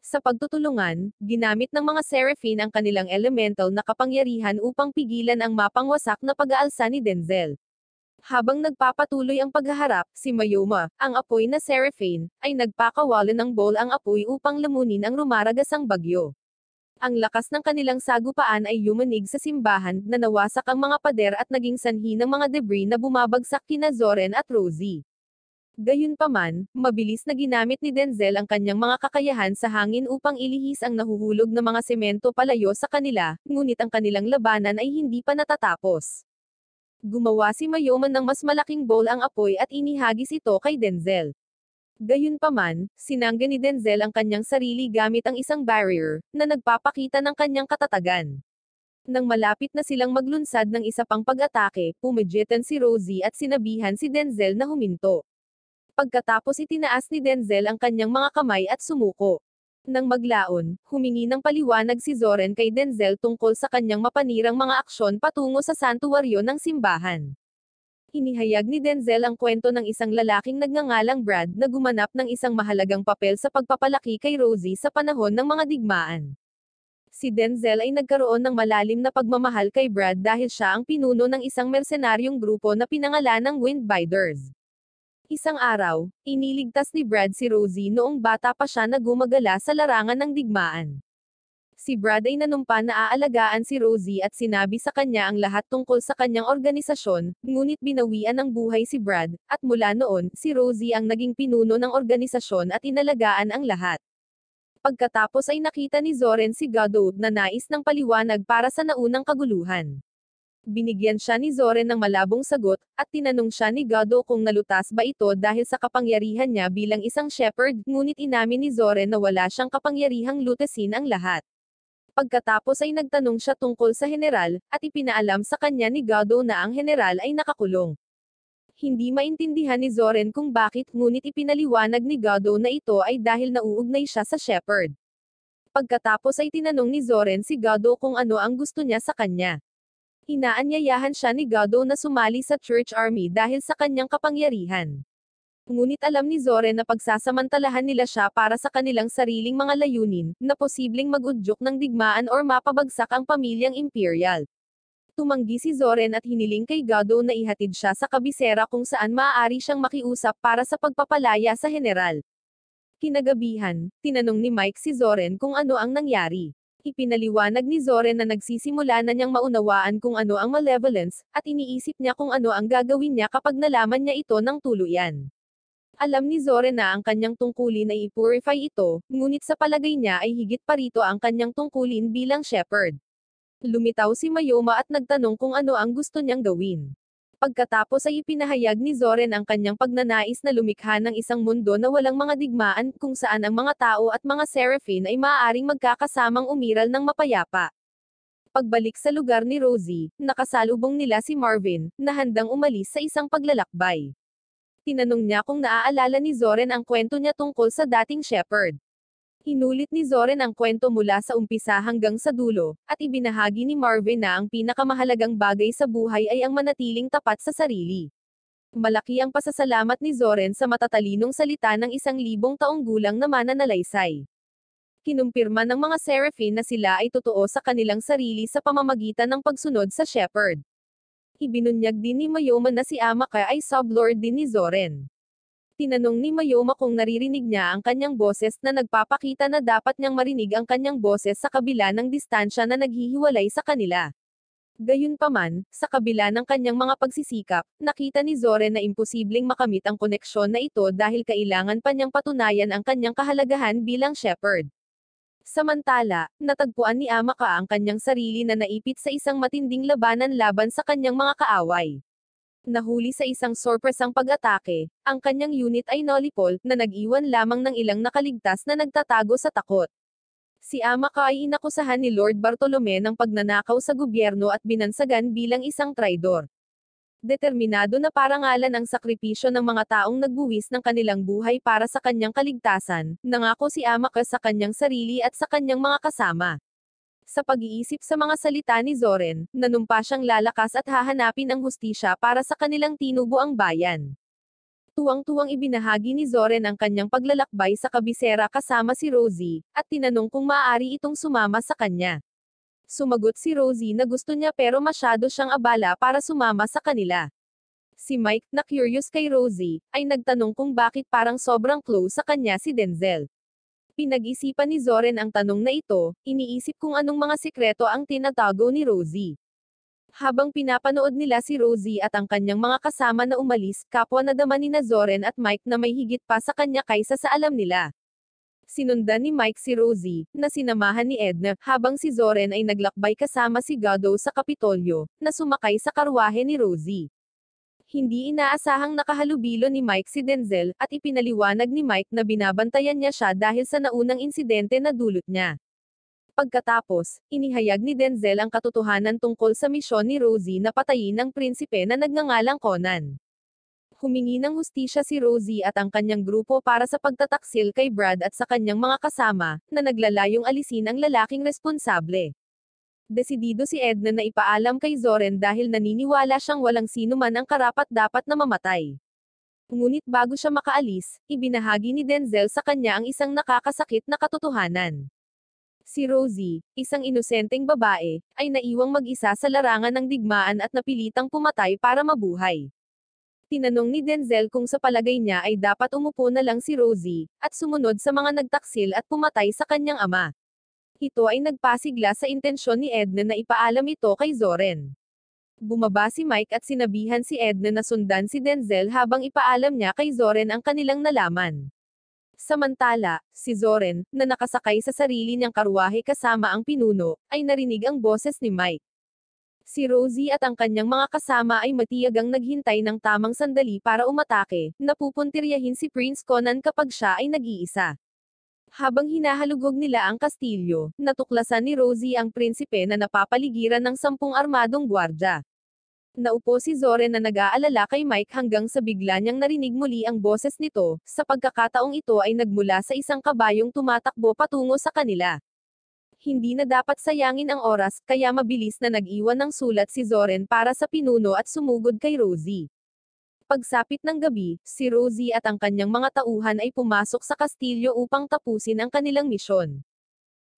Sa pagtutulungan, ginamit ng mga seraphine ang kanilang elemental na kapangyarihan upang pigilan ang mapangwasak na pag-aalsa ni Denzel. Habang nagpapatuloy ang paghaharap, si Mayoma, ang apoy na seraphine, ay nagpakawalan ng bowl ang apoy upang lamunin ang rumaragasang bagyo. Ang lakas ng kanilang sagupaan ay yumanig sa simbahan, na nawasak ang mga pader at naging sanhi ng mga debris na bumabagsak kina Zoren at Rosie. Gayunpaman, mabilis na ginamit ni Denzel ang kanyang mga kakayahan sa hangin upang ilihis ang nahuhulog na mga semento palayo sa kanila, ngunit ang kanilang labanan ay hindi pa natatapos. Gumawa si Mayoma ng mas malaking bowl ang apoy at inihagis ito kay Denzel. Gayunpaman, sinangga ni Denzel ang kanyang sarili gamit ang isang barrier, na nagpapakita ng kanyang katatagan. Nang malapit na silang maglunsad ng isa pang pag-atake, pumidjitan si Rosie at sinabihan si Denzel na huminto. Pagkatapos itinaas ni Denzel ang kanyang mga kamay at sumuko. Nang maglaon, humingi ng paliwanag si Zoren kay Denzel tungkol sa kanyang mapanirang mga aksyon patungo sa santuwaryo ng simbahan. Inihayag ni Denzel ang kwento ng isang lalaking nagngangalang Brad na gumanap ng isang mahalagang papel sa pagpapalaki kay Rosie sa panahon ng mga digmaan. Si Denzel ay nagkaroon ng malalim na pagmamahal kay Brad dahil siya ang pinuno ng isang mersenaryong grupo na pinangalan ng Windbinders. Isang araw, iniligtas ni Brad si Rosie noong bata pa siya na gumagala sa larangan ng digmaan. Si Brad ay nanumpa na aalagaan si Rosie at sinabi sa kanya ang lahat tungkol sa kanyang organisasyon, ngunit binawian ng buhay si Brad, at mula noon, si Rosie ang naging pinuno ng organisasyon at inalagaan ang lahat. Pagkatapos ay nakita ni Zoren si Godot na nais ng paliwanag para sa naunang kaguluhan. Binigyan siya ni Zoren ng malabong sagot, at tinanong siya ni Gado kung nalutas ba ito dahil sa kapangyarihan niya bilang isang shepherd, ngunit inamin ni Zoren na wala siyang kapangyarihang lutasin ang lahat. Pagkatapos ay nagtanong siya tungkol sa general, at ipinaalam sa kanya ni Gado na ang general ay nakakulong. Hindi maintindihan ni Zoren kung bakit, ngunit ipinaliwanag ni Gado na ito ay dahil nauugnay siya sa shepherd. Pagkatapos ay tinanong ni Zoren si Gado kung ano ang gusto niya sa kanya. Inaanyayahan siya ni Gado na sumali sa Church Army dahil sa kanyang kapangyarihan. Ngunit alam ni Zoren na pagsasamantalahan nila siya para sa kanilang sariling mga layunin, na posibleng mag-udyok ng digmaan or mapabagsak ang pamilyang imperial. Tumanggi si Zoren at hiniling kay Gado na ihatid siya sa kabisera kung saan maaari siyang makiusap para sa pagpapalaya sa general. Kinagabihan, tinanong ni Mike si Zoren kung ano ang nangyari. Ipinaliwanag ni Zoren na nagsisimula na niyang maunawaan kung ano ang malevolence, at iniisip niya kung ano ang gagawin niya kapag nalaman niya ito ng tuluyan. Alam ni Zoren na ang kanyang tungkulin ay i-purify ito, ngunit sa palagay niya ay higit pa rito ang kanyang tungkulin bilang shepherd. Lumitaw si Mayoma at nagtanong kung ano ang gusto niyang gawin. Pagkatapos ay ipinahayag ni Zoren ang kanyang pagnanais na lumikha ng isang mundo na walang mga digmaan, kung saan ang mga tao at mga seraphim ay maaaring magkakasamang umiral ng mapayapa. Pagbalik sa lugar ni Rosie, nakasalubong nila si Marvin, na handang umalis sa isang paglalakbay. Tinanong niya kung naaalala ni Zoren ang kwento niya tungkol sa dating shepherd. Inulit ni Zoren ang kwento mula sa umpisa hanggang sa dulo, at ibinahagi ni Marvin na ang pinakamahalagang bagay sa buhay ay ang manatiling tapat sa sarili. Malaki ang pasasalamat ni Zoren sa matatalinong salita ng 1,000 taong gulang na mananalaysay. Kinumpirma ng mga seraphim na sila ay totoo sa kanilang sarili sa pamamagitan ng pagsunod sa shepherd. Ibinunyag din ni Mayoma na si Amaka ay sublord din ni Zoren. Tinanong ni Mayoma kung naririnig niya ang kanyang boses na nagpapakita na dapat niyang marinig ang kanyang boses sa kabila ng distansya na naghihiwalay sa kanila. Gayunpaman, sa kabila ng kanyang mga pagsisikap, nakita ni Zoren na imposibleng makamit ang koneksyon na ito dahil kailangan pa niyang patunayan ang kanyang kahalagahan bilang shepherd. Samantala, natagpuan ni Amaka ang kanyang sarili na naipit sa isang matinding labanan laban sa kanyang mga kaaway. Nahuli sa isang sorpresang pag-atake, ang kanyang unit ay nolipol, na nag-iwan lamang ng ilang nakaligtas na nagtatago sa takot. Si Amaka ay inakusahan ni Lord Bartolome ng pagnanakaw sa gobyerno at binansagan bilang isang traidor. Determinado na parangalan ang sakripisyo ng mga taong nagbuwis ng kanilang buhay para sa kanyang kaligtasan, nangako si Amaka sa kanyang sarili at sa kanyang mga kasama. Sa pag-iisip sa mga salita ni Zoren, nanumpa siyang lalakas at hahanapin ang hustisya para sa kanilang tinubuang bayan. Tuwang-tuwang ibinahagi ni Zoren ang kanyang paglalakbay sa kabisera kasama si Rosie, at tinanong kung maaari itong sumama sa kanya. Sumagot si Rosie na gusto niya pero masyado siyang abala para sumama sa kanila. Si Mike, na curious kay Rosie, ay nagtanong kung bakit parang sobrang close sa kanya si Denzel. Pinag-isipan ni Zoren ang tanong na ito, iniisip kung anong mga sikreto ang tinatago ni Rosie. Habang pinapanood nila si Rosie at ang kanyang mga kasama na umalis, kapwa nadama ni Zoren at Mike na may higit pa sa kanya kaysa sa alam nila. Sinundan ni Mike si Rosie, na sinamahan ni Edna, habang si Zoren ay naglakbay kasama si Gado sa Kapitolyo, na sumakay sa karwahe ni Rosie. Hindi inaasahang nakahalubilo ni Mike si Denzel, at ipinaliwanag ni Mike na binabantayan niya siya dahil sa naunang insidente na dulot niya. Pagkatapos, inihayag ni Denzel ang katotohanan tungkol sa misyon ni Rosie na patayin ang prinsipe na nagngangalang Conan. Humingi ng hustisya si Rosie at ang kanyang grupo para sa pagtataksil kay Brad at sa kanyang mga kasama, na naglalayong alisin ang lalaking responsable. Desidido si Edna na ipaalam kay Zoren dahil naniniwala siyang walang sino man ang karapat-dapat na mamatay. Ngunit bago siya makaalis, ibinahagi ni Denzel sa kanya ang isang nakakasakit na katotohanan. Si Rosie, isang inosenteng babae, ay naiwang mag-isa sa larangan ng digmaan at napilitang pumatay para mabuhay. Tinanong ni Denzel kung sa palagay niya ay dapat umupo na lang si Rosie, at sumunod sa mga nagtaksil at pumatay sa kanyang ama. Ito ay nagpasigla sa intensyon ni Edna na ipaalam ito kay Zoren. Bumaba si Mike at sinabihan si Edna na sundan si Denzel habang ipaalam niya kay Zoren ang kanilang nalaman. Samantala, si Zoren, na nakasakay sa sarili niyang karwahe kasama ang pinuno, ay narinig ang boses ni Mike. Si Rosie at ang kanyang mga kasama ay matiyagang naghintay ng tamang sandali para umatake, napupuntiryahin si Prince Conan kapag siya ay nag-iisa. Habang hinahalugog nila ang kastilyo, natuklasan ni Rosie ang prinsipe na napapaligiran ng 10 armadong gwardya. Naupo si Zoren na nag-aalala kay Mike hanggang sa bigla niyang narinig muli ang boses nito, sa pagkakataong ito ay nagmula sa isang kabayong tumatakbo patungo sa kanila. Hindi na dapat sayangin ang oras, kaya mabilis na nag-iwan ng sulat si Zoren para sa pinuno at sumugod kay Rosie. Pagsapit ng gabi, si Rosie at ang kanyang mga tauhan ay pumasok sa kastilyo upang tapusin ang kanilang misyon.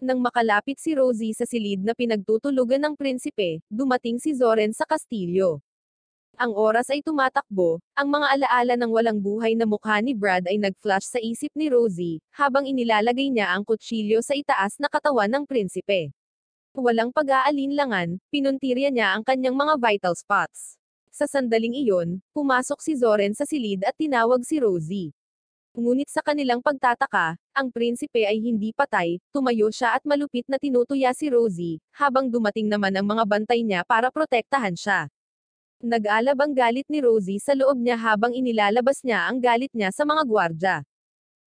Nang makalapit si Rosie sa silid na pinagtutulugan ng prinsipe, dumating si Zoren sa kastilyo. Ang oras ay tumatakbo, ang mga alaala ng walang buhay na mukha ni Brad ay nag-flash sa isip ni Rosie, habang inilalagay niya ang kutsilyo sa itaas na katawan ng prinsipe. Walang pag-aalinlangan, pinuntirya niya ang kanyang mga vital spots. Sa sandaling iyon, pumasok si Zoren sa silid at tinawag si Rosie. Ngunit sa kanilang pagtataka, ang prinsipe ay hindi patay, tumayo siya at malupit na tinutuya si Rosie, habang dumating naman ang mga bantay niya para protektahan siya. Nag-alab ang galit ni Rosie sa loob niya habang inilalabas niya ang galit niya sa mga gwardya.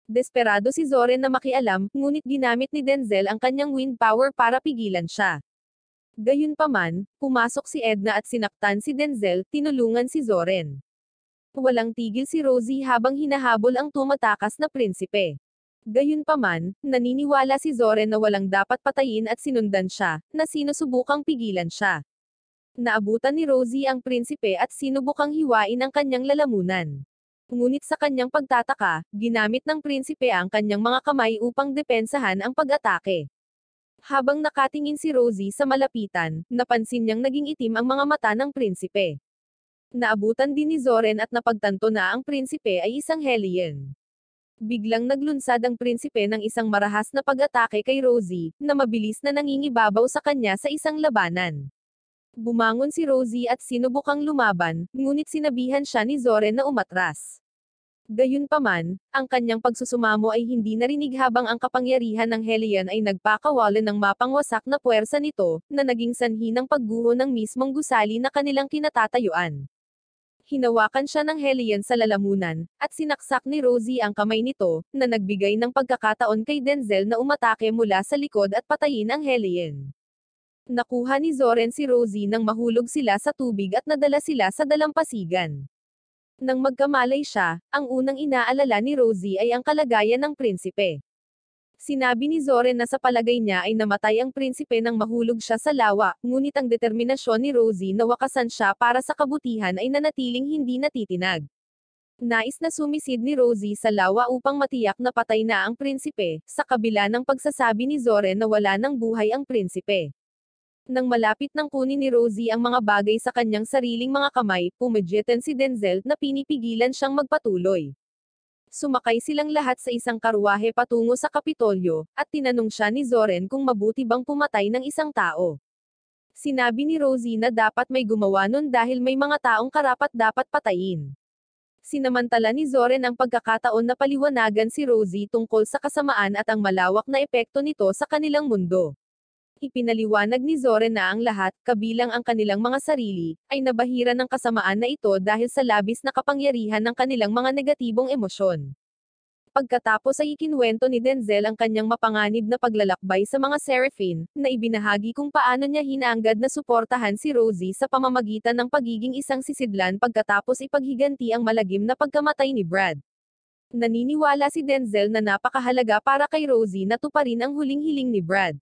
Desperado si Zoren na makialam, ngunit ginamit ni Denzel ang kanyang wind power para pigilan siya. Gayunpaman, pumasok si Edna at sinaktan si Denzel, tinulungan si Zoren. Walang tigil si Rosie habang hinahabol ang tumatakas na prinsipe. Gayunpaman, naniniwala si Zoren na walang dapat patayin at sinundan siya, na sinusubukang pigilan siya. Naabutan ni Rosie ang prinsipe at sinubukang hiwain ang kanyang lalamunan. Ngunit sa kanyang pagtataka, ginamit ng prinsipe ang kanyang mga kamay upang depensahan ang pag-atake. Habang nakatingin si Rosie sa malapitan, napansin niyang naging itim ang mga mata ng prinsipe. Naabutan din ni Zoren at napagtanto na ang prinsipe ay isang Hellion. Biglang naglunsad ang prinsipe ng isang marahas na pag-atake kay Rosie, na mabilis na nangingibabaw sa kanya sa isang labanan. Bumangon si Rosie at sinubukang lumaban, ngunit sinabihan siya ni Zoren na umatras. Gayunpaman, ang kanyang pagsusumamo ay hindi narinig habang ang kapangyarihan ng Hellion ay nagpakawalan ng mapangwasak na puwersa nito, na naging sanhi ng pagguho ng mismong gusali na kanilang kinatatayuan. Hinawakan siya ng Hellion sa lalamunan, at sinaksak ni Rosie ang kamay nito, na nagbigay ng pagkakataon kay Denzel na umatake mula sa likod at patayin ang Hellion. Nakuha ni Zoren si Rosie nang mahulog sila sa tubig at nadala sila sa dalampasigan. Nang magkamalay siya, ang unang inaalala ni Rosie ay ang kalagayan ng prinsipe. Sinabi ni Zoren na sa palagay niya ay namatay ang prinsipe nang mahulog siya sa lawa, ngunit ang determinasyon ni Rosie na wakasan siya para sa kabutihan ay nanatiling hindi natitinag. Nais na sumisid ni Rosie sa lawa upang matiyak na patay na ang prinsipe, sa kabila ng pagsasabi ni Zoren na wala ng buhay ang prinsipe. Nang malapit nang kunin ni Rosie ang mga bagay sa kanyang sariling mga kamay, pumidgetan si Denzel na pinipigilan siyang magpatuloy. Sumakay silang lahat sa isang karwahe patungo sa Kapitolyo, at tinanong siya ni Zoren kung mabuti bang pumatay ng isang tao. Sinabi ni Rosie na dapat may gumawa nun dahil may mga taong karapat-dapat patayin. Sinamantala ni Zoren ang pagkakataon na paliwanagan si Rosie tungkol sa kasamaan at ang malawak na epekto nito sa kanilang mundo. Ipinaliwanag ni Zoren na ang lahat, kabilang ang kanilang mga sarili, ay nabahiran ng kasamaan na ito dahil sa labis na kapangyarihan ng kanilang mga negatibong emosyon. Pagkatapos ay ikinwento ni Denzel ang kanyang mapanganib na paglalakbay sa mga Seraphine, na ibinahagi kung paano niya hinaanggad na suportahan si Rosie sa pamamagitan ng pagiging isang sisidlan pagkatapos ipaghiganti ang malagim na pagkamatay ni Brad. Naniniwala si Denzel na napakahalaga para kay Rosie na tuparin ang huling hiling ni Brad.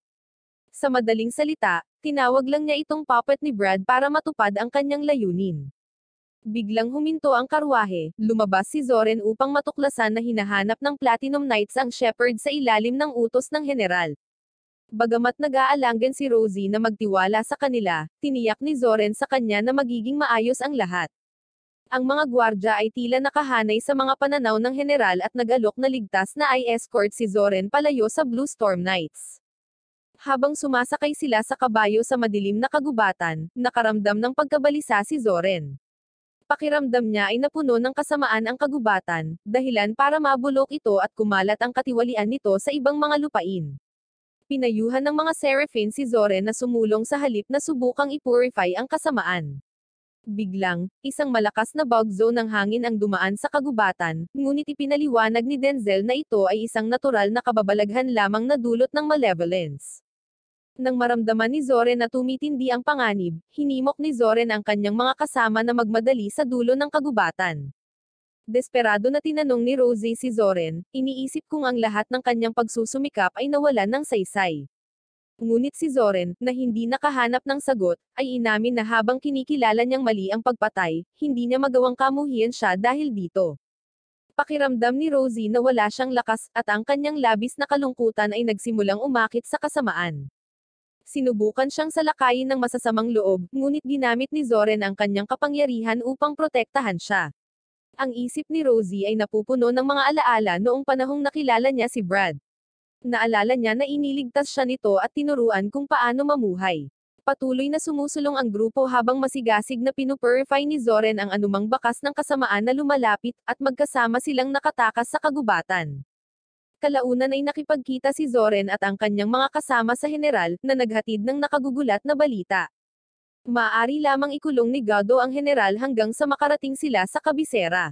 Sa madaling salita, tinawag lang niya itong puppet ni Brad para matupad ang kanyang layunin. Biglang huminto ang karwahe, lumabas si Zoren upang matuklasan na hinahanap ng Platinum Knights ang Shepherd sa ilalim ng utos ng general. Bagamat nag-aalangan si Rosie na magtiwala sa kanila, tiniyak ni Zoren sa kanya na magiging maayos ang lahat. Ang mga gwardya ay tila nakahanay sa mga pananaw ng general at nag-alok na ligtas na i-escort si Zoren palayo sa Blue Storm Knights. Habang sumasakay sila sa kabayo sa madilim na kagubatan, nakaramdam ng pagkabalisa si Zoren. Pakiramdam niya ay napuno ng kasamaan ang kagubatan, dahilan para mabulok ito at kumalat ang katiwalian nito sa ibang mga lupain. Pinayuhan ng mga Seraphim si Zoren na sumulong sa halip na subukang ipurify ang kasamaan. Biglang, isang malakas na bug zone ng hangin ang dumaan sa kagubatan, ngunit ipinaliwanag ni Denzel na ito ay isang natural na kababalaghan lamang na dulot ng malevolence. Nang maramdaman ni Zoren na tumitindi ang panganib, hinimok ni Zoren ang kanyang mga kasama na magmadali sa dulo ng kagubatan. Desperado na tinanong ni Rosie si Zoren, iniisip kung ang lahat ng kanyang pagsusumikap ay nawalan ng saysay. Ngunit si Zoren, na hindi nakahanap ng sagot, ay inamin na habang kinikilala niyang mali ang pagpatay, hindi niya magawang kamuhian siya dahil dito. Pakiramdam ni Rosie na wala siyang lakas, at ang kanyang labis na kalungkutan ay nagsimulang umakit sa kasamaan. Sinubukan siyang salakayin ng masasamang loob, ngunit ginamit ni Zoren ang kanyang kapangyarihan upang protektahan siya. Ang isip ni Rosie ay napupuno ng mga alaala noong panahong nakilala niya si Brad. Naalala niya na iniligtas siya nito at tinuruan kung paano mamuhay. Patuloy na sumusulong ang grupo habang masigasig na pinupurify ni Zoren ang anumang bakas ng kasamaan na lumalapit, at magkasama silang nakatakas sa kagubatan. Kalaunan ay nakipagkita si Zoren at ang kanyang mga kasama sa general, na naghatid ng nakagugulat na balita. Maaari lamang ikulong ni Gado ang general hanggang sa makarating sila sa kabisera.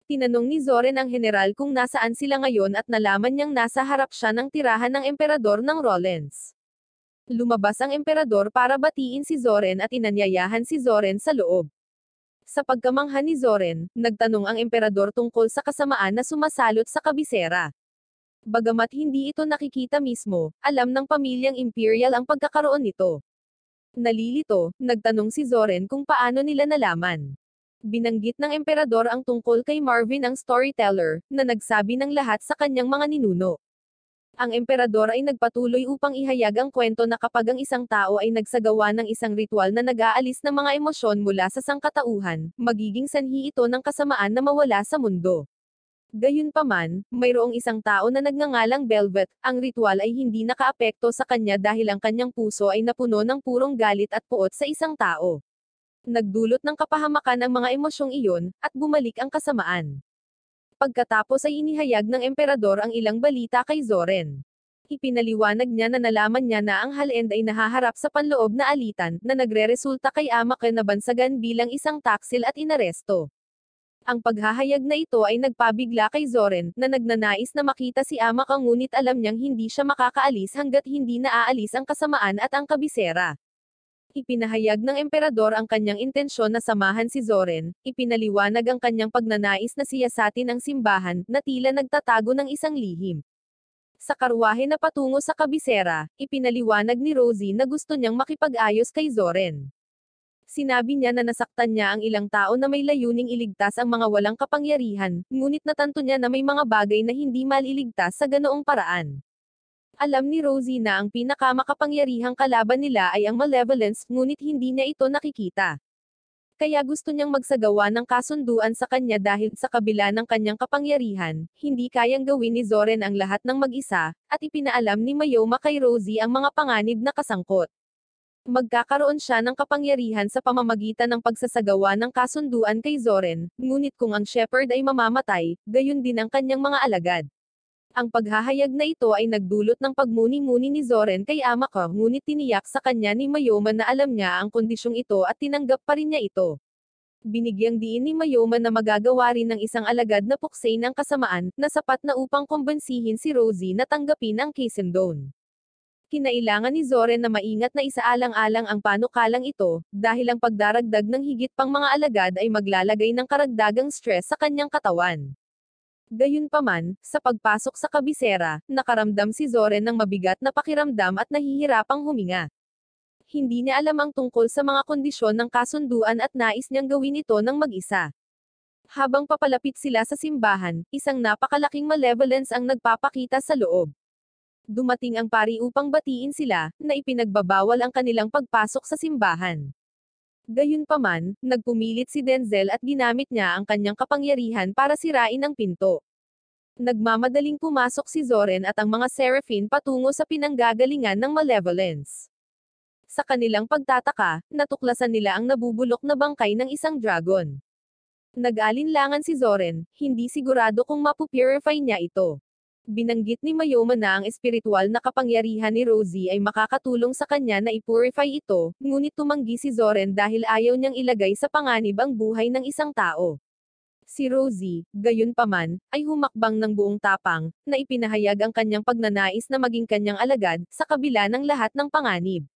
Tinanong ni Zoren ang general kung nasaan sila ngayon at nalaman niyang nasa harap siya ng tirahan ng emperador ng Rollins. Lumabas ang emperador para batiin si Zoren at inanyayahan si Zoren sa loob. Sa pagkamangha ni Zoren, nagtanong ang emperador tungkol sa kasamaan na sumasalot sa kabisera. Bagamat hindi ito nakikita mismo, alam ng pamilyang Imperial ang pagkakaroon nito. Nalilito, nagtanong si Zoren kung paano nila nalaman. Binanggit ng emperador ang tungkol kay Marvin ang storyteller, na nagsabi ng lahat sa kanyang mga ninuno. Ang emperador ay nagpatuloy upang ihayag ang kwento na kapag ang isang tao ay nagsagawa ng isang ritual na nag-aalis ng mga emosyon mula sa sangkatauhan, magiging sanhi ito ng kasamaan na mawala sa mundo. Gayunpaman, mayroong isang tao na nagngangalang Velvet, ang ritual ay hindi nakaapekto sa kanya dahil ang kanyang puso ay napuno ng purong galit at puot sa isang tao. Nagdulot ng kapahamakan ang mga emosyong iyon, at bumalik ang kasamaan. Pagkatapos ay inihayag ng emperador ang ilang balita kay Zoren. Ipinaliwanag niya na nalaman niya na ang Halend ay nahaharap sa panloob na alitan, na nagreresulta kay Amaka na bansagan bilang isang taksil at inaresto. Ang paghahayag na ito ay nagpabigla kay Zoren, na nagnanais na makita si Amaka ngunit alam niyang hindi siya makakaalis hanggat hindi naaalis ang kasamaan at ang kabisera. Ipinahayag ng emperador ang kanyang intensyon na samahan si Zoren, ipinaliwanag ang kanyang pagnanais na siyasatin ang simbahan, na tila nagtatago ng isang lihim. Sa karwahe na patungo sa kabisera, ipinaliwanag ni Rosie na gusto niyang makipag-ayos kay Zoren. Sinabi niya na nasaktan niya ang ilang tao na may layuning iligtas ang mga walang kapangyarihan, ngunit natanto niya na may mga bagay na hindi maliligtas sa ganoong paraan. Alam ni Rosie na ang pinakamakapangyarihang kalaban nila ay ang malevolence, ngunit hindi niya ito nakikita. Kaya gusto niyang magsagawa ng kasunduan sa kanya dahil sa kabila ng kanyang kapangyarihan, hindi kayang gawin ni Zoren ang lahat ng mag-isa, at ipinaalam ni Mayoma kay Rosie ang mga panganib na kasangkot. Magkakaroon siya ng kapangyarihan sa pamamagitan ng pagsasagawa ng kasunduan kay Zoren, ngunit kung ang shepherd ay mamamatay, gayon din ang kanyang mga alagad. Ang paghahayag na ito ay nagdulot ng pagmuni-muni ni Zoren kay Amaka, ngunit tiniyak sa kanya ni Mayoma na alam niya ang kondisyong ito at tinanggap pa rin niya ito. Binigyang diin ni Mayoma na magagawa rin ng isang alagad na puksay ng kasamaan, na sapat na upang kumbensihin si Rosie na tanggapin ang Kisendone. Kinailangan ni Zoren na maingat na isaalang-alang ang panukalang ito, dahil ang pagdaragdag ng higit pang mga alagad ay maglalagay ng karagdagang stress sa kanyang katawan. Gayunpaman, sa pagpasok sa kabisera, nakaramdam si Zoren ng mabigat na pakiramdam at nahihirapang huminga. Hindi niya alam ang tungkol sa mga kondisyon ng kasunduan at nais niyang gawin ito ng mag-isa. Habang papalapit sila sa simbahan, isang napakalaking malevolence ang nagpapakita sa loob. Dumating ang pari upang batiin sila, na ipinagbabawal ang kanilang pagpasok sa simbahan. Gayunpaman, nagpumilit si Denzel at ginamit niya ang kanyang kapangyarihan para sirain ang pinto. Nagmamadaling pumasok si Zoren at ang mga Seraphim patungo sa pinanggagalingan ng malevolence. Sa kanilang pagtataka, natuklasan nila ang nabubulok na bangkay ng isang dragon. Nag-alinlangan si Zoren, hindi sigurado kung mapupurify niya ito. Binanggit ni Mayoma na ang espiritual na kapangyarihan ni Rosie ay makakatulong sa kanya na ipurify ito, ngunit tumanggi si Zoren dahil ayaw niyang ilagay sa panganib ang buhay ng isang tao. Si Rosie, gayunpaman, ay humakbang ng buong tapang, na ipinahayag ang kanyang pagnanais na maging kanyang alagad, sa kabila ng lahat ng panganib.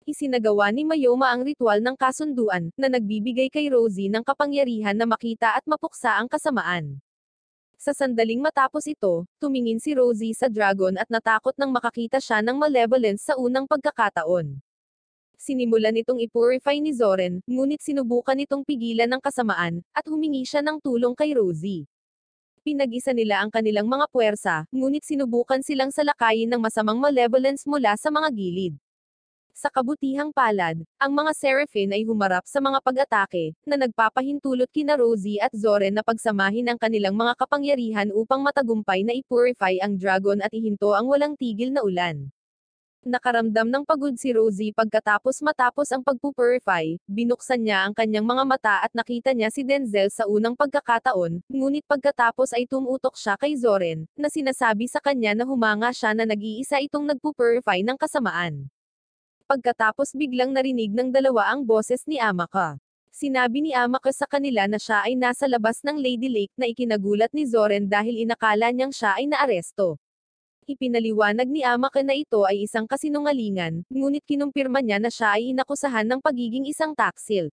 Isinagawa ni Mayoma ang ritual ng kasunduan, na nagbibigay kay Rosie ng kapangyarihan na makita at mapuksa ang kasamaan. Sa sandaling matapos ito, tumingin si Rosie sa dragon at natakot nang makakita siya ng malevolence sa unang pagkakataon. Sinimulan itong ipurify ni Zoren, ngunit sinubukan itong pigilan ng kasamaan, at humingi siya ng tulong kay Rosie. Pinag-isa nila ang kanilang mga puwersa, ngunit sinubukan silang salakayin ng masamang malevolence mula sa mga gilid. Sa kabutihang palad, ang mga Seraphim ay humarap sa mga pag-atake, na nagpapahintulot kina Rosie at Zoren na pagsamahin ang kanilang mga kapangyarihan upang matagumpay na ipurify ang dragon at ihinto ang walang tigil na ulan. Nakaramdam ng pagod si Rosie matapos ang pagpupurify, binuksan niya ang kanyang mga mata at nakita niya si Denzel sa unang pagkakataon, ngunit pagkatapos ay tumutok siya kay Zoren, na sinasabi sa kanya na humanga siya na nag-iisa itong nagpupurify ng kasamaan. Pagkatapos biglang narinig ng dalawa ang boses ni Amaka. Sinabi ni Amaka sa kanila na siya ay nasa labas ng Lady Lake na ikinagulat ni Zoren dahil inakala niyang siya ay naaresto. Ipinaliwanag ni Amaka na ito ay isang kasinungalingan, ngunit kinumpirma niya na siya ay inakusahan ng pagiging isang taksil.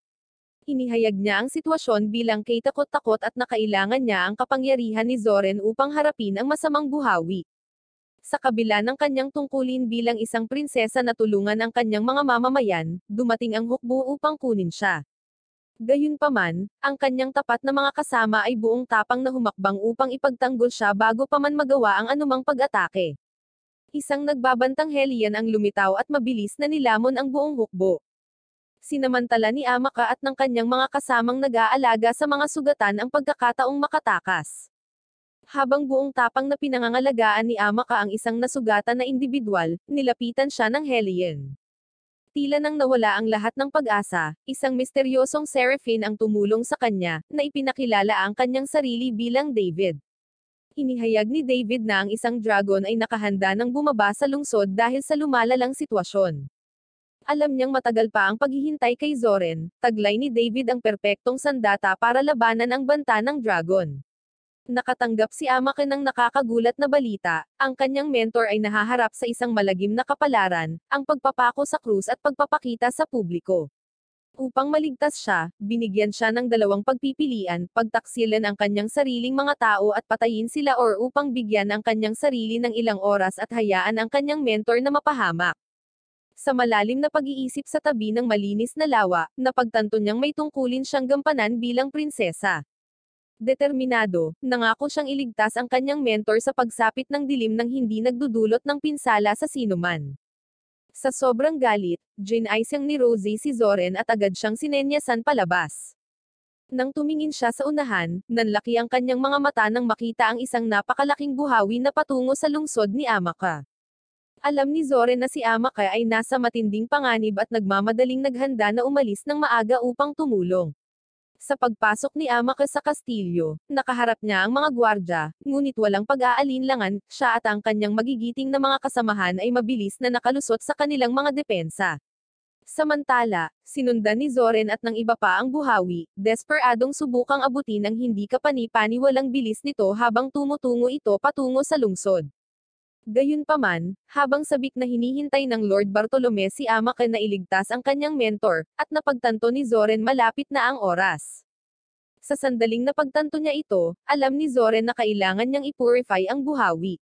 Inihayag niya ang sitwasyon bilang kay takot-takot at nakailangan niya ang kapangyarihan ni Zoren upang harapin ang masamang buhawi. Sa kabila ng kanyang tungkulin bilang isang prinsesa na tulungan ang kanyang mga mamamayan, dumating ang hukbo upang kunin siya. Gayunpaman, ang kanyang tapat na mga kasama ay buong tapang na humakbang upang ipagtanggol siya bago pa man magawa ang anumang pag-atake. Isang nagbabantang Hellion ang lumitaw at mabilis na nilamon ang buong hukbo. Sinamantala ni Amaka at ng kanyang mga kasamang nag-aalaga sa mga sugatan ang pagkakataong makatakas. Habang buong tapang na pinangangalagaan ni Amaka ang isang nasugatan na individual, nilapitan siya ng Hellion. Tila nang nawala ang lahat ng pag-asa, isang misteryosong Seraphim ang tumulong sa kanya, na ipinakilala ang kanyang sarili bilang David. Inihayag ni David na ang isang dragon ay nakahanda ng bumaba sa lungsod dahil sa lumalalang sitwasyon. Alam niyang matagal pa ang paghihintay kay Zoren, taglay ni David ang perpektong sandata para labanan ang banta ng dragon. Nakatanggap si Amaka ng nakakagulat na balita, ang kanyang mentor ay nahaharap sa isang malagim na kapalaran, ang pagpapako sa krus at pagpapakita sa publiko. Upang maligtas siya, binigyan siya ng dalawang pagpipilian, pagtaksilan ang kanyang sariling mga tao at patayin sila or upang bigyan ang kanyang sarili ng ilang oras at hayaan ang kanyang mentor na mapahamak. Sa malalim na pag-iisip sa tabi ng malinis na lawa, napagtanto niyang may tungkulin siyang gampanan bilang prinsesa. Determinado, nangako siyang iligtas ang kanyang mentor sa pagsapit ng dilim nang hindi nagdudulot ng pinsala sa sinuman. Sa sobrang galit, ginaisang ni Rosie si Zoren at agad siyang sinenyasan palabas. Nang tumingin siya sa unahan, nanlaki ang kanyang mga mata nang makita ang isang napakalaking buhawi na patungo sa lungsod ni Amaka. Alam ni Zoren na si Amaka ay nasa matinding panganib at nagmamadaling naghanda na umalis ng maaga upang tumulong. Sa pagpasok ni Amaka sa kastilyo, nakaharap niya ang mga gwardya, ngunit walang pag-aalinlangan, siya at ang kanyang magigiting na mga kasamahan ay mabilis na nakalusot sa kanilang mga depensa. Samantala, sinundan ni Zoren at ng iba pa ang buhawi, desperadong subukang abutin ang hindi kapani-paniwalang bilis nito habang tumutungo ito patungo sa lungsod. Gayunpaman, habang sabik na hinihintay ng Lord Bartolome si Amaka na iligtas ang kanyang mentor, at napagtanto ni Zoren malapit na ang oras. Sa sandaling napagtanto niya ito, alam ni Zoren na kailangan niyang ipurify ang buhawi.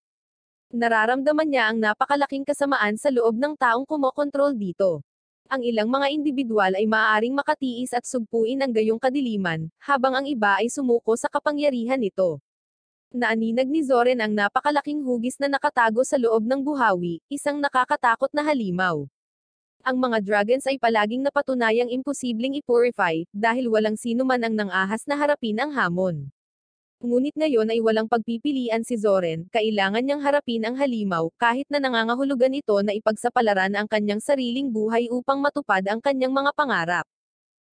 Nararamdaman niya ang napakalaking kasamaan sa loob ng taong kumokontrol dito. Ang ilang mga individual ay maaaring makatiis at sugpuin ang gayong kadiliman, habang ang iba ay sumuko sa kapangyarihan nito. Naaninag ni Zoren ang napakalaking hugis na nakatago sa loob ng buhawi, isang nakakatakot na halimaw. Ang mga dragons ay palaging napatunayang imposibleng ipurify, dahil walang sino man ang nangahas na harapin ang hamon. Ngunit ngayon ay walang pagpipilian si Zoren, kailangan niyang harapin ang halimaw, kahit na nangangahulugan ito na ipagsapalaran ang kanyang sariling buhay upang matupad ang kanyang mga pangarap.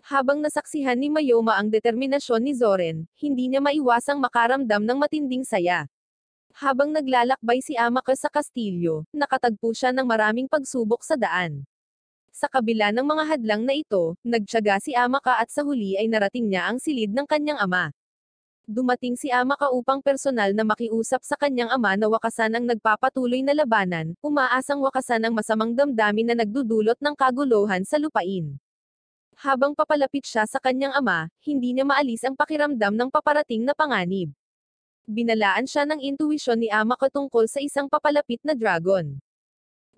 Habang nasaksihan ni Mayoma ang determinasyon ni Zoren, hindi niya maiwasang makaramdam ng matinding saya. Habang naglalakbay si Amaka sa kastilyo, nakatagpo siya ng maraming pagsubok sa daan. Sa kabila ng mga hadlang na ito, nagtiyaga si Amaka at sa huli ay narating niya ang silid ng kanyang ama. Dumating si Amaka upang personal na makiusap sa kanyang ama na wakasan ang nagpapatuloy na labanan, umaasang wakasan ang masamang damdamin na nagdudulot ng kaguluhan sa lupain. Habang papalapit siya sa kanyang ama, hindi niya maalis ang pakiramdam ng paparating na panganib. Binalaan siya ng intuwisyon ni Amaka tungkol sa isang papalapit na dragon.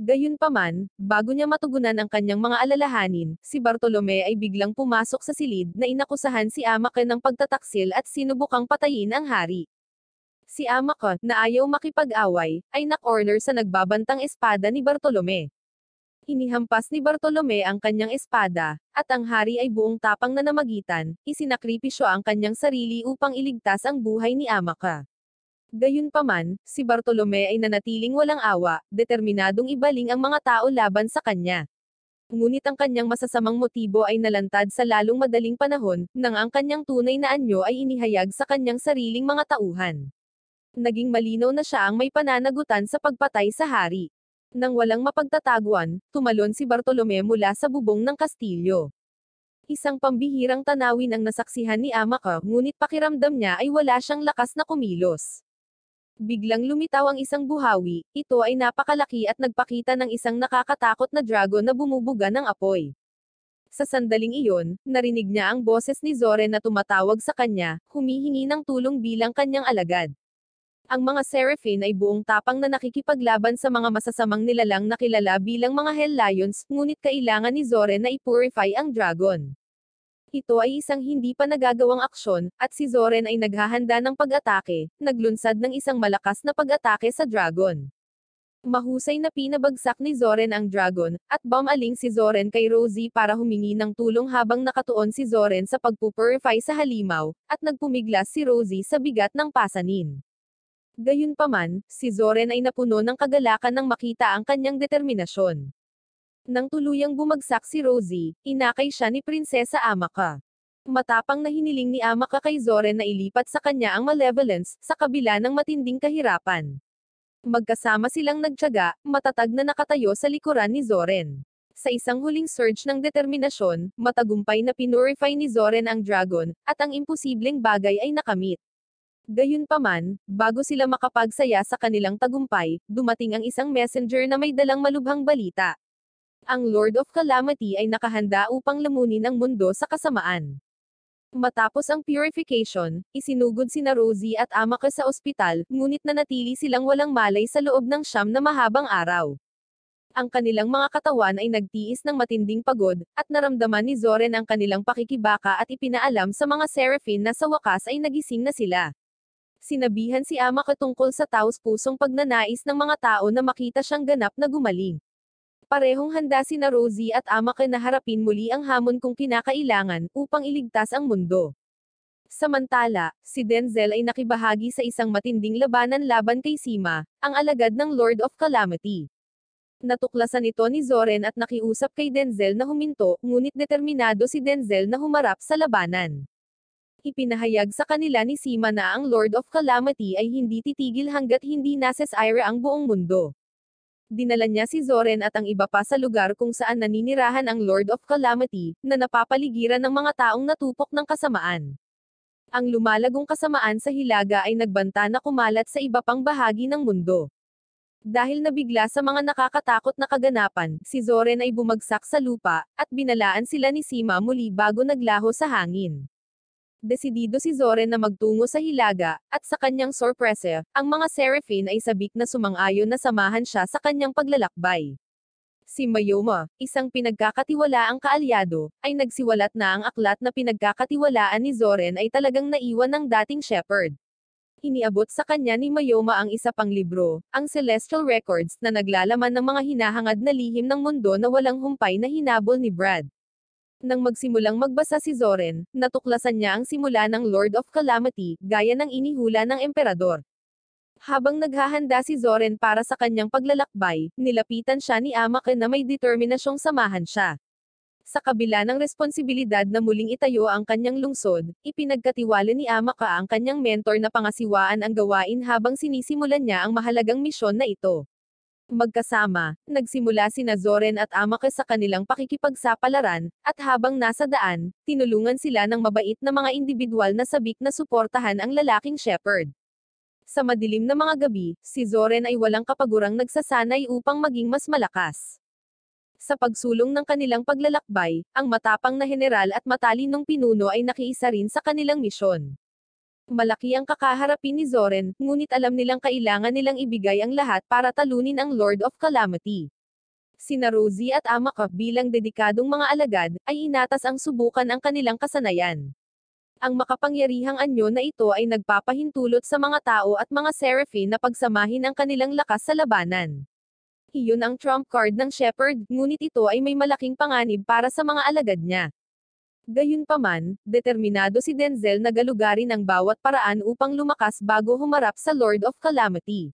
Gayunpaman, bago niya matugunan ang kanyang mga alalahanin, si Bartolome ay biglang pumasok sa silid na inakusahan si Amaka ng pagtataksil at sinubukang patayin ang hari. Si Amaka, na ayaw makipag-away, ay nak-order sa nagbabantang espada ni Bartolome. Inihampas ni Bartolome ang kanyang espada, at ang hari ay buong tapang na namagitan, isinakripisyo ang kanyang sarili upang iligtas ang buhay ni Amaka. Gayunpaman, si Bartolome ay nanatiling walang awa, determinadong ibaling ang mga tao laban sa kanya. Ngunit ang kanyang masasamang motibo ay nalantad sa lalong madaling panahon, nang ang kanyang tunay na anyo ay inihayag sa kanyang sariling mga tauhan. Naging malinaw na siya ang may pananagutan sa pagpatay sa hari. Nang walang mapagtataguan, tumalon si Bartolome mula sa bubong ng kastilyo. Isang pambihirang tanawin ang nasaksihan ni Amaka, ngunit pakiramdam niya ay wala siyang lakas na kumilos. Biglang lumitaw ang isang buhawi, ito ay napakalaki at nagpakita ng isang nakakatakot na dragon na bumubuga ng apoy. Sa sandaling iyon, narinig niya ang boses ni Zoren na tumatawag sa kanya, humihingi ng tulong bilang kanyang alagad. Ang mga Seraphine ay buong tapang na nakikipaglaban sa mga masasamang nilalang na kilala bilang mga Hell Lions, ngunit kailangan ni Zoren na ipurify ang dragon. Ito ay isang hindi pa nagagawang aksyon, at si Zoren ay naghahanda ng pag-atake, naglunsad ng isang malakas na pag-atake sa dragon. Mahusay na pinabagsak ni Zoren ang dragon, at bumaling si Zoren kay Rosie para humingi ng tulong habang nakatuon si Zoren sa pagpupurify sa halimaw, at nagpumiglas si Rosie sa bigat ng pasanin. Gayunpaman, si Zoren ay napuno ng kagalakan nang makita ang kanyang determinasyon. Nang tuluyang bumagsak si Rosie, inakay siya ni Prinsesa Amaka. Matapang na hiniling ni Amaka kay Zoren na ilipat sa kanya ang malevolence, sa kabila ng matinding kahirapan. Magkasama silang nagtiyaga, matatag na nakatayo sa likuran ni Zoren. Sa isang huling surge ng determinasyon, matagumpay na pinurify ni Zoren ang dragon, at ang imposibleng bagay ay nakamit. Gayunpaman, bago sila makapagsaya sa kanilang tagumpay, dumating ang isang messenger na may dalang malubhang balita. Ang Lord of Calamity ay nakahanda upang lamunin ang mundo sa kasamaan. Matapos ang purification, isinugod sina Rosie at Amaka sa ospital, ngunit nanatili silang walang malay sa loob ng 9 na mahabang araw. Ang kanilang mga katawan ay nagtiis ng matinding pagod, at naramdaman ni Zoren ang kanilang pakikibaka at ipinaalam sa mga Seraphine na sa wakas ay nagising na sila. Sinabihan si Amaka tungkol sa taos-pusong pagnanais ng mga tao na makita siyang ganap na gumaling. Parehong handa sina Rosie at Amaka na harapin muli ang hamon kung kinakailangan, upang iligtas ang mundo. Samantala, si Denzel ay nakibahagi sa isang matinding labanan laban kay Sima, ang alagad ng Lord of Calamity. Natuklasan ito ni Zoren at nakiusap kay Denzel na huminto, ngunit determinado si Denzel na humarap sa labanan. Ipinahayag sa kanila ni Sima na ang Lord of Calamity ay hindi titigil hanggat hindi nasesira ang buong mundo. Dinala niya si Zoren at ang iba pa sa lugar kung saan naninirahan ang Lord of Calamity, na napapaligiran ng mga taong natupok ng kasamaan. Ang lumalagong kasamaan sa Hilaga ay nagbanta na kumalat sa iba pang bahagi ng mundo. Dahil nabigla sa mga nakakatakot na kaganapan, si Zoren ay bumagsak sa lupa, at binalaan sila ni Sima muli bago naglaho sa hangin. Desidido si Zoren na magtungo sa Hilaga, at sa kanyang sorpresa, ang mga Seraphine ay sabik na sumang-ayon na samahan siya sa kanyang paglalakbay. Si Mayoma, isang pinagkakatiwalaang kaalyado, ay nagsiwalat na ang aklat na pinagkakatiwalaan ni Zoren ay talagang naiwan ng dating shepherd. Iniabot sa kanya ni Mayoma ang isa pang libro, ang Celestial Records, na naglalaman ng mga hinahangad na lihim ng mundo na walang humpay na hinabol ni Brad. Nang magsimulang magbasa si Zoren, natuklasan niya ang simula ng Lord of Calamity, gaya ng inihula ng emperador. Habang naghahanda si Zoren para sa kanyang paglalakbay, nilapitan siya ni Amaka na may determinasyong samahan siya. Sa kabila ng responsibilidad na muling itayo ang kanyang lungsod, ipinagkatiwala ni Amaka ang kanyang mentor na pangasiwaan ang gawain habang sinisimulan niya ang mahalagang misyon na ito. Magkasama, nagsimula sina Zoren at Amaka sa kanilang pakikipagsapalaran, at habang nasa daan, tinulungan sila ng mabait na mga individual na sabik na suportahan ang lalaking shepherd. Sa madilim na mga gabi, si Zoren ay walang kapagurang nagsasanay upang maging mas malakas. Sa pagsulong ng kanilang paglalakbay, ang matapang na general at matalinong pinuno ay nakiisa rin sa kanilang misyon. Malaki ang kakaharapin ni Zoren, ngunit alam nilang kailangan nilang ibigay ang lahat para talunin ang Lord of Calamity. Sina Rosie at Amaka bilang dedikadong mga alagad, ay inatas ang subukan ang kanilang kasanayan. Ang makapangyarihang anyo na ito ay nagpapahintulot sa mga tao at mga Seraphim na pagsamahin ang kanilang lakas sa labanan. Iyon ang trump card ng Shepherd, ngunit ito ay may malaking panganib para sa mga alagad niya. Gayunpaman, determinado si Denzel na galugarin ang bawat paraan upang lumakas bago humarap sa Lord of Calamity.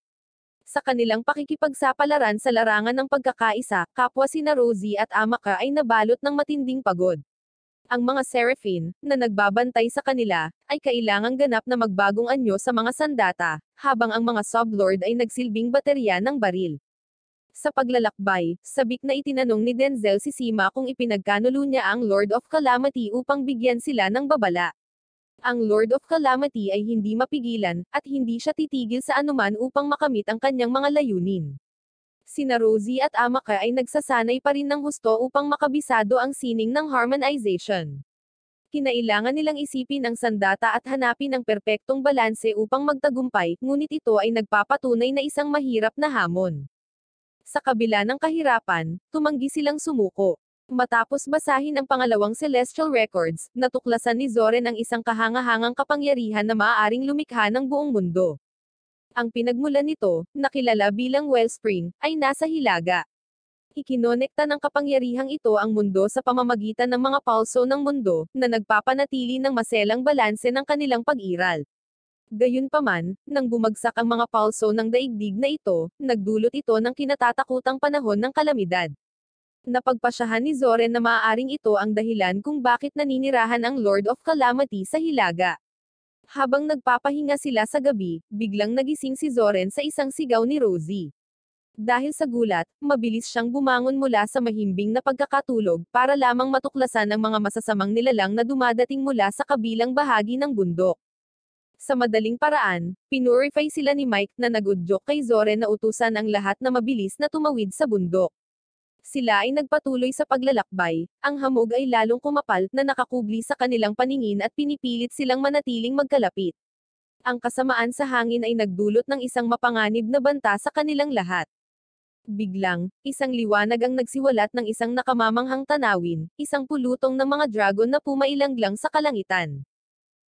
Sa kanilang pakikipagsapalaran sa larangan ng pagkakaisa, kapwa sina Rosie at Amaka ay nabalot ng matinding pagod. Ang mga Seraphim, na nagbabantay sa kanila, ay kailangang ganap na magbagong anyo sa mga sandata, habang ang mga sublord ay nagsilbing baterya ng baril. Sa paglalakbay, sabik na itinanong ni Denzel si Sima kung ipinagkanulo niya ang Lord of Calamity upang bigyan sila ng babala. Ang Lord of Calamity ay hindi mapigilan, at hindi siya titigil sa anuman upang makamit ang kanyang mga layunin. Sina Rosie at Amaka ay nagsasanay pa rin ng husto upang makabisado ang sining ng harmonization. Kinailangan nilang isipin ang sandata at hanapin ang perpektong balanse upang magtagumpay, ngunit ito ay nagpapatunay na isang mahirap na hamon. Sa kabila ng kahirapan, tumanggi silang sumuko. Matapos basahin ang pangalawang Celestial Records, natuklasan ni Zoren ang isang kahangahangang kapangyarihan na maaaring lumikha ng buong mundo. Ang pinagmulan nito, na kilala bilang Wellspring, ay nasa Hilaga. Ikinonekta ng kapangyarihang ito ang mundo sa pamamagitan ng mga pulso ng mundo, na nagpapanatili ng maselang balanse ng kanilang pag-iral. Gayunpaman, nang bumagsak ang mga pulso ng daigdig na ito, nagdulot ito ng kinatatakutang panahon ng kalamidad. Napagpasyahan ni Zoren na maaaring ito ang dahilan kung bakit naninirahan ang Lord of Calamity sa Hilaga. Habang nagpapahinga sila sa gabi, biglang nagising si Zoren sa isang sigaw ni Rosie. Dahil sa gulat, mabilis siyang bumangon mula sa mahimbing na pagkakatulog para lamang matuklasan ang mga masasamang nilalang na dumadating mula sa kabilang bahagi ng bundok. Sa madaling paraan, pinurify sila ni Mike na nagudyok kay Zoren na utusan ang lahat na mabilis na tumawid sa bundok. Sila ay nagpatuloy sa paglalakbay, ang hamog ay lalong kumapal na nakakubli sa kanilang paningin at pinipilit silang manatiling magkalapit. Ang kasamaan sa hangin ay nagdulot ng isang mapanganib na banta sa kanilang lahat. Biglang, isang liwanag ang nagsiwalat ng isang nakamamanghang tanawin, isang pulutong ng mga dragon na pumailanglang sa kalangitan.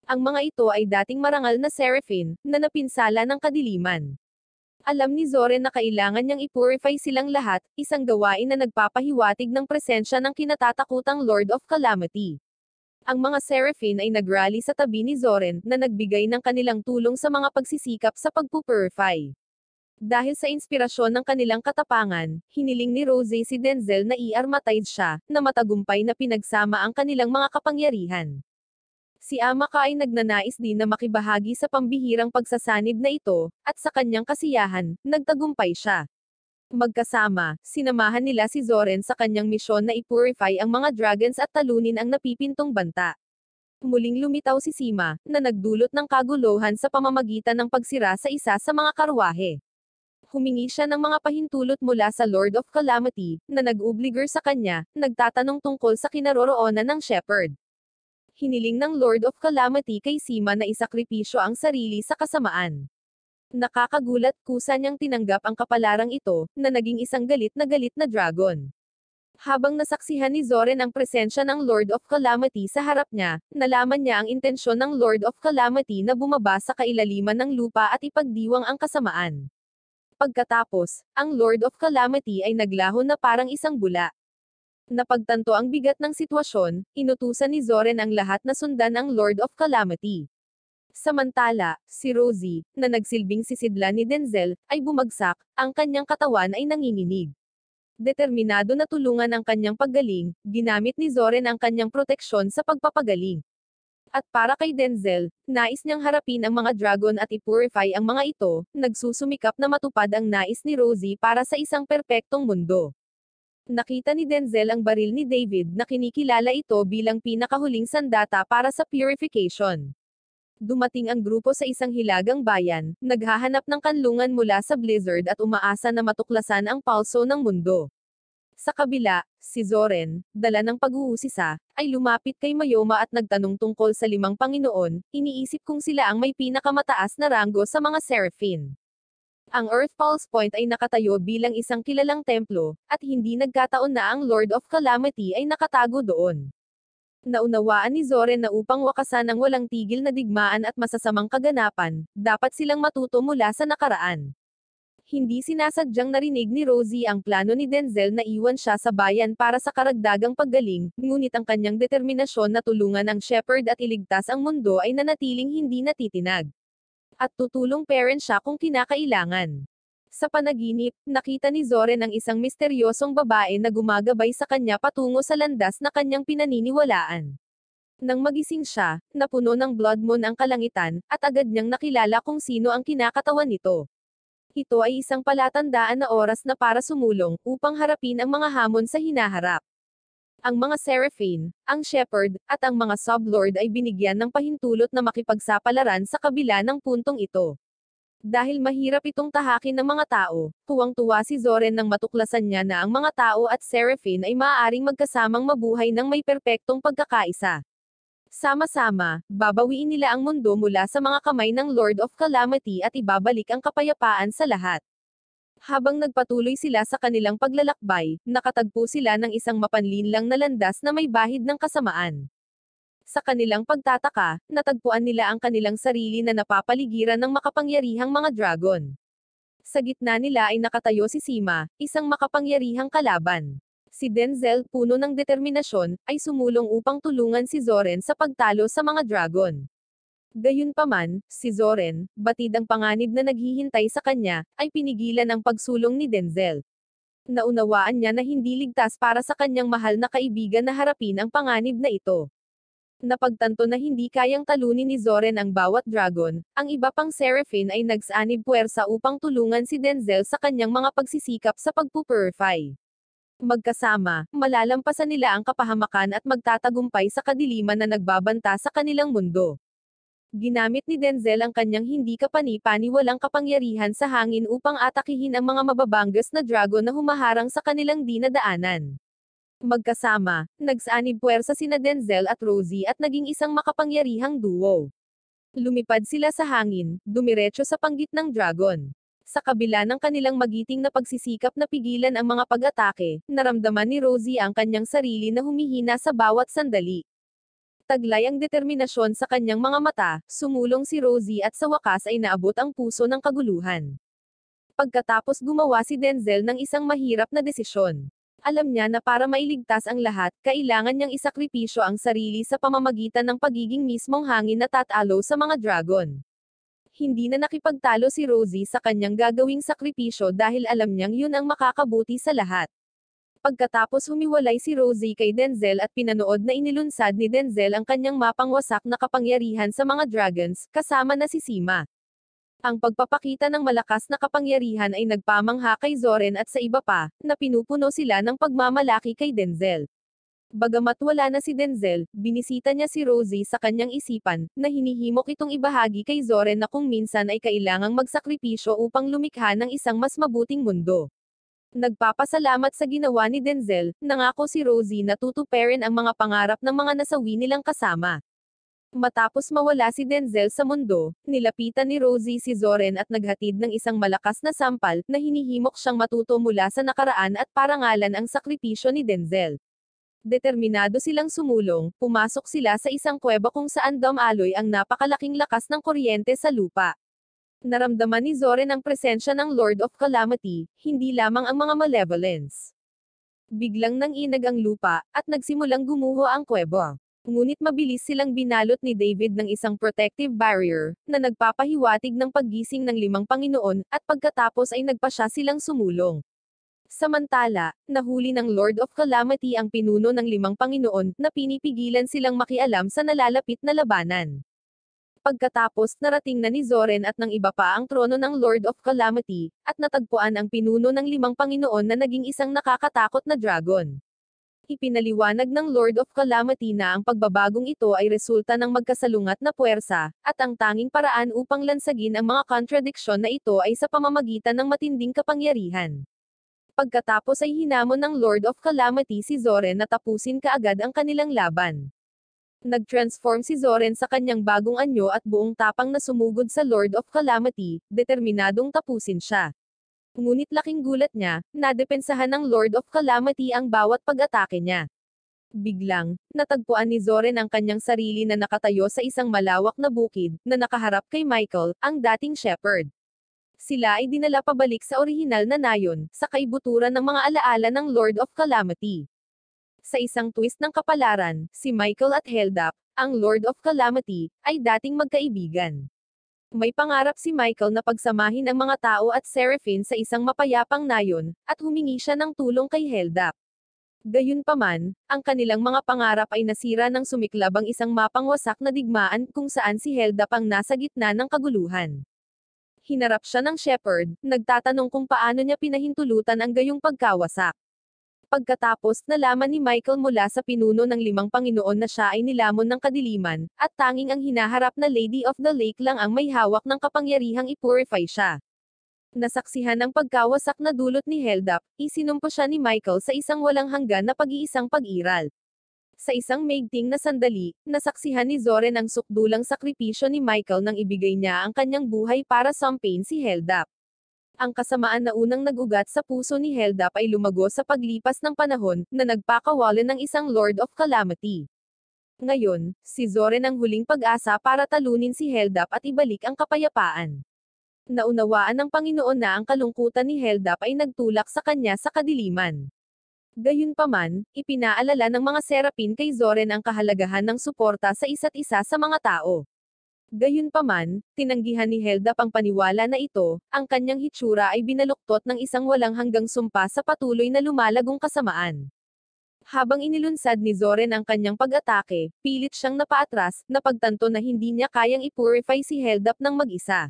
Ang mga ito ay dating marangal na Seraphim, na napinsala ng kadiliman. Alam ni Zoren na kailangan niyang ipurify silang lahat, isang gawain na nagpapahiwatig ng presensya ng kinatatakutang Lord of Calamity. Ang mga Seraphim ay nagrally sa tabi ni Zoren, na nagbigay ng kanilang tulong sa mga pagsisikap sa pagpupurify. Dahil sa inspirasyon ng kanilang katapangan, hiniling ni Rosie si Denzel na i-armatize siya, na matagumpay na pinagsama ang kanilang mga kapangyarihan. Si Amaka ay nagnanais din na makibahagi sa pambihirang pagsasanib na ito, at sa kanyang kasiyahan, nagtagumpay siya. Magkasama, sinamahan nila si Zoren sa kanyang misyon na ipurify ang mga dragons at talunin ang napipintong banta. Muling lumitaw si Sima, na nagdulot ng kaguluhan sa pamamagitan ng pagsira sa isa sa mga karwahe. Humingi siya ng mga pahintulot mula sa Lord of Calamity, na nag-obliger sa kanya, nagtatanong tungkol sa kinaroroonan ng shepherd. Hiniling ng Lord of Calamity kay Sima na isakripisyo ang sarili sa kasamaan. Nakakagulat kusa niyang tinanggap ang kapalarang ito, na naging isang galit na dragon. Habang nasaksihan ni Zoren ang presensya ng Lord of Calamity sa harap niya, nalaman niya ang intensyon ng Lord of Calamity na bumaba sa kailaliman ng lupa at ipagdiwang ang kasamaan. Pagkatapos, ang Lord of Calamity ay naglaho na parang isang bula. Napagtanto ang bigat ng sitwasyon, inutusan ni Zoren ang lahat na sundan ang Lord of Calamity. Samantala, si Rosie, na nagsilbing sisidlan ni Denzel, ay bumagsak, ang kanyang katawan ay nanginginig. Determinado na tulungan ang kanyang paggaling, ginamit ni Zoren ang kanyang proteksyon sa pagpapagaling. At para kay Denzel, nais niyang harapin ang mga dragon at ipurify ang mga ito, nagsusumikap na matupad ang nais ni Rosie para sa isang perpektong mundo. Nakita ni Denzel ang baril ni David na kinikilala ito bilang pinakahuling sandata para sa purification. Dumating ang grupo sa isang hilagang bayan, naghahanap ng kanlungan mula sa blizzard at umaasa na matuklasan ang palso ng mundo. Sa kabila, si Zoren, dala ng pag-uusisa, ay lumapit kay Mayoma at nagtanong tungkol sa 5 Panginoon, iniisip kung sila ang may pinakamataas na ranggo sa mga Seraphim. Ang Earth Pulse Point ay nakatayo bilang isang kilalang templo, at hindi nagkataon na ang Lord of Calamity ay nakatago doon. Naunawaan ni Zoren na upang wakasan ang walang tigil na digmaan at masasamang kaganapan, dapat silang matuto mula sa nakaraan. Hindi sinasadyang narinig ni Rosie ang plano ni Denzel na iwan siya sa bayan para sa karagdagang paggaling, ngunit ang kanyang determinasyon na tulungan ang shepherd at iligtas ang mundo ay nanatiling hindi natitinag. At tutulong parent siya kung kinakailangan. Sa panaginip, nakita ni Zoren ang isang misteryosong babae na gumagabay sa kanya patungo sa landas na kanyang pinaniniwalaan. Nang magising siya, napuno ng blood moon ang kalangitan, at agad niyang nakilala kung sino ang kinakatawan nito. Ito ay isang palatandaan na oras na para sumulong, upang harapin ang mga hamon sa hinaharap. Ang mga Seraphim, ang Shepherd, at ang mga Sublord ay binigyan ng pahintulot na makipagsapalaran sa kabila ng puntong ito. Dahil mahirap itong tahakin ng mga tao, tuwang-tuwa si Zoren nang matuklasan niya na ang mga tao at Seraphim ay maaaring magkasamang mabuhay ng may perpektong pagkakaisa. Sama-sama, babawiin nila ang mundo mula sa mga kamay ng Lord of Calamity at ibabalik ang kapayapaan sa lahat. Habang nagpatuloy sila sa kanilang paglalakbay, nakatagpo sila ng isang mapanlinlang na landas na may bahid ng kasamaan. Sa kanilang pagtataka, natagpuan nila ang kanilang sarili na napapaligiran ng makapangyarihang mga dragon. Sa gitna nila ay nakatayo si Sima, isang makapangyarihang kalaban. Si Denzel, puno ng determinasyon, ay sumulong upang tulungan si Zoren sa pagtalo sa mga dragon. Gayunpaman, si Zoren, batid ang panganib na naghihintay sa kanya, ay pinigilan ang pagsulong ni Denzel. Naunawaan niya na hindi ligtas para sa kanyang mahal na kaibigan na harapin ang panganib na ito. Napagtanto na hindi kayang talunin ni Zoren ang bawat dragon, ang iba pang Seraphim ay nagsanib puwersa upang tulungan si Denzel sa kanyang mga pagsisikap sa pagpupurify. Magkasama, malalampasan nila ang kapahamakan at magtatagumpay sa kadiliman na nagbabanta sa kanilang mundo. Ginamit ni Denzel ang kanyang hindi kapani-paniwalang kapangyarihan sa hangin upang atakihin ang mga mababanggas na dragon na humaharang sa kanilang dinadaanan. Magkasama, nagsanib puwersa sina Denzel at Rosie at naging isang makapangyarihang duo. Lumipad sila sa hangin, dumiretso sa panggit ng dragon. Sa kabila ng kanilang magiting na pagsisikap na pigilan ang mga pag-atake, naramdaman ni Rosie ang kanyang sarili na humihina sa bawat sandali. Taglay ang determinasyon sa kanyang mga mata, sumulong si Rosie at sa wakas ay naabot ang puso ng kaguluhan. Pagkatapos gumawa si Denzel ng isang mahirap na desisyon. Alam niya na para mailigtas ang lahat, kailangan niyang isakripisyo ang sarili sa pamamagitan ng pagiging mismong hangin na tatalo sa mga dragon. Hindi na nakipagtalo si Rosie sa kanyang gagawing sakripisyo dahil alam niyang yun ang makakabuti sa lahat. Pagkatapos humiwalay si Rosie kay Denzel at pinanood na inilunsad ni Denzel ang kanyang mapangwasak na kapangyarihan sa mga dragons, kasama na si Sima. Ang pagpapakita ng malakas na kapangyarihan ay nagpamangha kay Zoren at sa iba pa, na pinupuno sila ng pagmamalaki kay Denzel. Bagamat wala na si Denzel, binisita niya si Rosie sa kanyang isipan, na hinihimok itong ibahagi kay Zoren na kung minsan ay kailangang magsakripisyo upang lumikha ng isang mas mabuting mundo. Nagpapasalamat sa ginawa ni Denzel, nangako si Rosie na tutuparin ang mga pangarap ng mga nasawi nilang kasama. Matapos mawala si Denzel sa mundo, nilapitan ni Rosie si Zoren at naghatid ng isang malakas na sampal, na hinihimok siyang matuto mula sa nakaraan at parangalan ang sakripisyo ni Denzel. Determinado silang sumulong, pumasok sila sa isang kuweba kung saan dumaloy ang napakalaking lakas ng kuryente sa lupa. Naramdaman ni Zoren ang presensya ng Lord of Calamity, hindi lamang ang mga malevolence. Biglang nanginag ang lupa, at nagsimulang gumuho ang kuweba. Ngunit mabilis silang binalot ni David ng isang protective barrier, na nagpapahiwatig ng paggising ng 5 Panginoon, at pagkatapos ay nagpa siya silang sumulong. Samantala, nahuli ng Lord of Calamity ang pinuno ng 5 Panginoon na pinipigilan silang makialam sa nalalapit na labanan. Pagkatapos narating na ni Zoren at ng iba pa ang trono ng Lord of Calamity, at natagpuan ang pinuno ng 5 Panginoon na naging isang nakakatakot na dragon. Ipinaliwanag ng Lord of Calamity na ang pagbabagong ito ay resulta ng magkasalungat na puwersa, at ang tanging paraan upang lansagin ang mga kontradiksyon na ito ay sa pamamagitan ng matinding kapangyarihan. Pagkatapos ay hinamon ng Lord of Calamity si Zoren na tapusin kaagad ang kanilang laban. Nag-transform si Zoren sa kanyang bagong anyo at buong tapang na sumugod sa Lord of Calamity, determinadong tapusin siya. Ngunit laking gulat niya, nadepensahan ng Lord of Calamity ang bawat pag-atake niya. Biglang, natagpuan ni Zoren ang kanyang sarili na nakatayo sa isang malawak na bukid, na nakaharap kay Michael, ang dating shepherd. Sila ay dinala pabalik sa orihinal na nayon, sa kaibuturan ng mga alaala ng Lord of Calamity. Sa isang twist ng kapalaran, si Michael at Heldap, ang Lord of Calamity, ay dating magkaibigan. May pangarap si Michael na pagsamahin ang mga tao at Seraphine sa isang mapayapang nayon, at humingi siya ng tulong kay Heldap. Gayunpaman, ang kanilang mga pangarap ay nasira nang sumiklab ang isang mapangwasak na digmaan kung saan si Heldap ang nasa gitna ng kaguluhan. Hinarap siya ng shepherd, nagtatanong kung paano niya pinahintulutan ang gayong pagkawasak. Pagkatapos, nalaman ni Michael mula sa pinuno ng 5 Panginoon na siya ay nilamon ng kadiliman, at tanging ang hinaharap na Lady of the Lake lang ang may hawak ng kapangyarihang ipurify siya. Nasaksihan ang pagkawasak na dulot ni Heldap, isinumpo siya ni Michael sa isang walang hanggan na pag-iisang pag-iral. Sa isang maigting na sandali, nasaksihan ni Zoren ang sukdulang sakripisyo ni Michael nang ibigay niya ang kanyang buhay para sampain si Heldap. Ang kasamaan na unang nag-ugat sa puso ni Heldap ay lumago sa paglipas ng panahon, na nagpakawalan ng isang Lord of Calamity. Ngayon, si Zoren ang huling pag-asa para talunin si Heldap at ibalik ang kapayapaan. Naunawaan ng Panginoon na ang kalungkutan ni Heldap ay nagtulak sa kanya sa kadiliman. Gayunpaman, ipinaalala ng mga Seraphine kay Zoren ang kahalagahan ng suporta sa isa't isa sa mga tao. Gayunpaman, tinanggihan ni Heldap ang paniwala na ito, ang kanyang hitsura ay binaluktot ng isang walang hanggang sumpa sa patuloy na lumalagong kasamaan. Habang inilunsad ni Zoren ang kanyang pag-atake, pilit siyang napaatras, napagtanto na hindi niya kayang ipurify si Heldap ng mag-isa.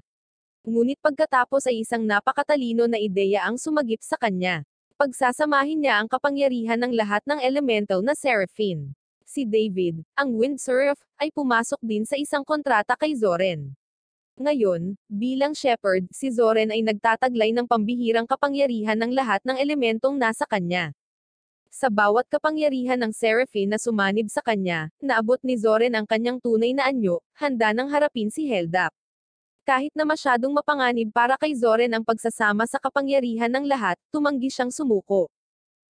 Ngunit pagkatapos ay isang napakatalino na ideya ang sumagip sa kanya. Pagsasamahin niya ang kapangyarihan ng lahat ng elemental na Seraphine. Si David, ang Wind Seraph, ay pumasok din sa isang kontrata kay Zoren. Ngayon, bilang shepherd, si Zoren ay nagtataglay ng pambihirang kapangyarihan ng lahat ng elementong nasa kanya. Sa bawat kapangyarihan ng Seraphine na sumanib sa kanya, naabot ni Zoren ang kanyang tunay na anyo, handa nang harapin si Heldap. Kahit na masyadong mapanganib para kay Zoren ang pagsasama sa kapangyarihan ng lahat, tumanggi siyang sumuko.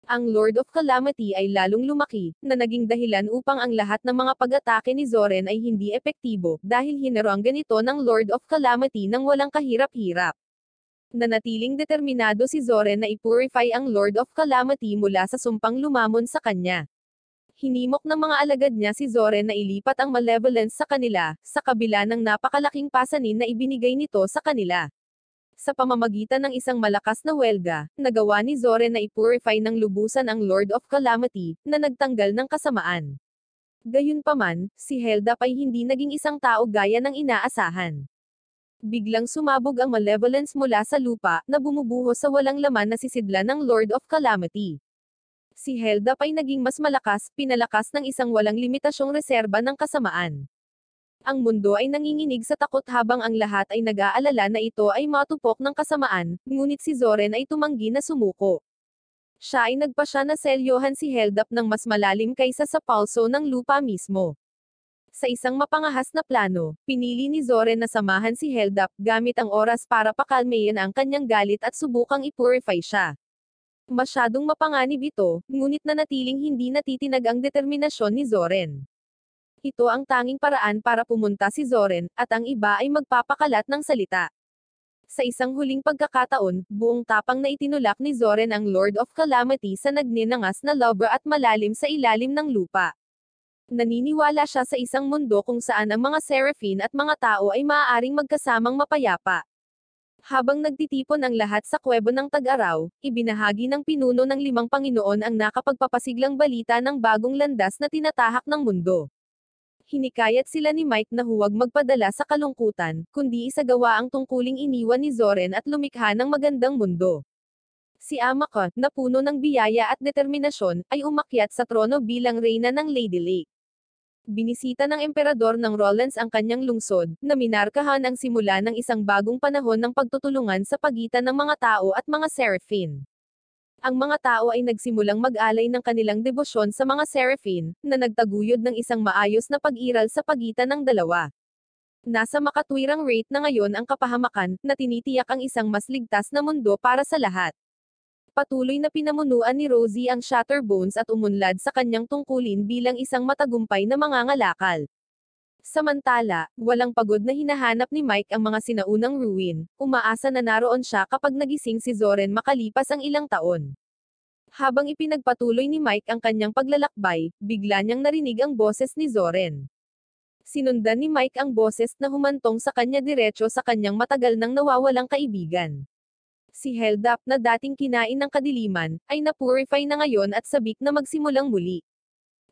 Ang Lord of Calamity ay lalong lumaki, na naging dahilan upang ang lahat ng mga pag-atake ni Zoren ay hindi epektibo, dahil hinaranggan ito ng Lord of Calamity nang walang kahirap-hirap. Nanatiling determinado si Zoren na ipurify ang Lord of Calamity mula sa sumpang lumamon sa kanya. Hinimok ng mga alagad niya si Zoren na ilipat ang malevolence sa kanila, sa kabila ng napakalaking pasanin na ibinigay nito sa kanila. Sa pamamagitan ng isang malakas na welga, nagawa ni Zoren na ipurify ng lubusan ang Lord of Calamity, na nagtanggal ng kasamaan. Gayunpaman, si Heldap ay hindi naging isang tao gaya ng inaasahan. Biglang sumabog ang malevolence mula sa lupa, na bumubuhos sa walang laman na sisidlan ng Lord of Calamity. Si Heldap ay naging mas malakas, pinalakas ng isang walang limitasyong reserba ng kasamaan. Ang mundo ay nanginginig sa takot habang ang lahat ay nag-aalala na ito ay matupok ng kasamaan, ngunit si Zoren ay tumanggi na sumuko. Siya ay nagpasya na selyohan si Heldap ng mas malalim kaysa sa pulso ng lupa mismo. Sa isang mapangahas na plano, pinili ni Zoren na samahan si Heldap gamit ang oras para pakalmayin ang kanyang galit at subukang ipurify siya. Masyadong mapanganib ito, ngunit nanatiling hindi natitinag ang determinasyon ni Zoren. Ito ang tanging paraan para pumunta si Zoren, at ang iba ay magpapakalat ng salita. Sa isang huling pagkakataon, buong tapang na itinulak ni Zoren ang Lord of Calamity sa nagninangas na lover at malalim sa ilalim ng lupa. Naniniwala siya sa isang mundo kung saan ang mga Seraphine at mga tao ay maaaring magkasamang mapayapa. Habang nagtitipon ang lahat sa kuwebo ng Tag-Araw, ibinahagi ng pinuno ng 5 Panginoon ang nakapagpapasiglang balita ng bagong landas na tinatahak ng mundo. Hinikayat sila ni Mike na huwag magpadala sa kalungkutan, kundi isagawa ang tungkuling iniwan ni Zoren at lumikha ng magandang mundo. Si Amaka, na puno ng biyaya at determinasyon, ay umakyat sa trono bilang reyna ng Lady Lake. Binisita ng emperador ng Rollins ang kanyang lungsod, na minarkahan ang simula ng isang bagong panahon ng pagtutulungan sa pagitan ng mga tao at mga Seraphine. Ang mga tao ay nagsimulang mag-alay ng kanilang debosyon sa mga Seraphine, na nagtaguyod ng isang maayos na pag-iral sa pagitan ng dalawa. Nasa makatwirang rate na ngayon ang kapahamakan, na tinitiyak ang isang mas ligtas na mundo para sa lahat. Patuloy na pinamunuan ni Rosie ang Shatterbones at umunlad sa kanyang tungkulin bilang isang matagumpay na mangangalakal. Samantala, walang pagod na hinahanap ni Mike ang mga sinaunang ruin, umaasa na naroon siya kapag nagising si Zoren makalipas ang ilang taon. Habang ipinagpatuloy ni Mike ang kanyang paglalakbay, bigla niyang narinig ang boses ni Zoren. Sinundan ni Mike ang boses na humantong sa kanya diretso sa kanyang matagal nang nawawalang kaibigan. Si Heldap na dating kinain ng kadiliman, ay napurify na ngayon at sabik na magsimulang muli.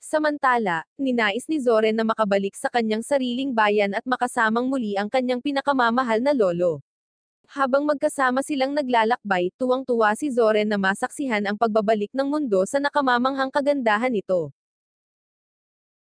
Samantala, ninais ni Zoren na makabalik sa kanyang sariling bayan at makasamang muli ang kanyang pinakamamahal na lolo. Habang magkasama silang naglalakbay, tuwang-tuwa si Zoren na masaksihan ang pagbabalik ng mundo sa nakamamanghang kagandahan nito.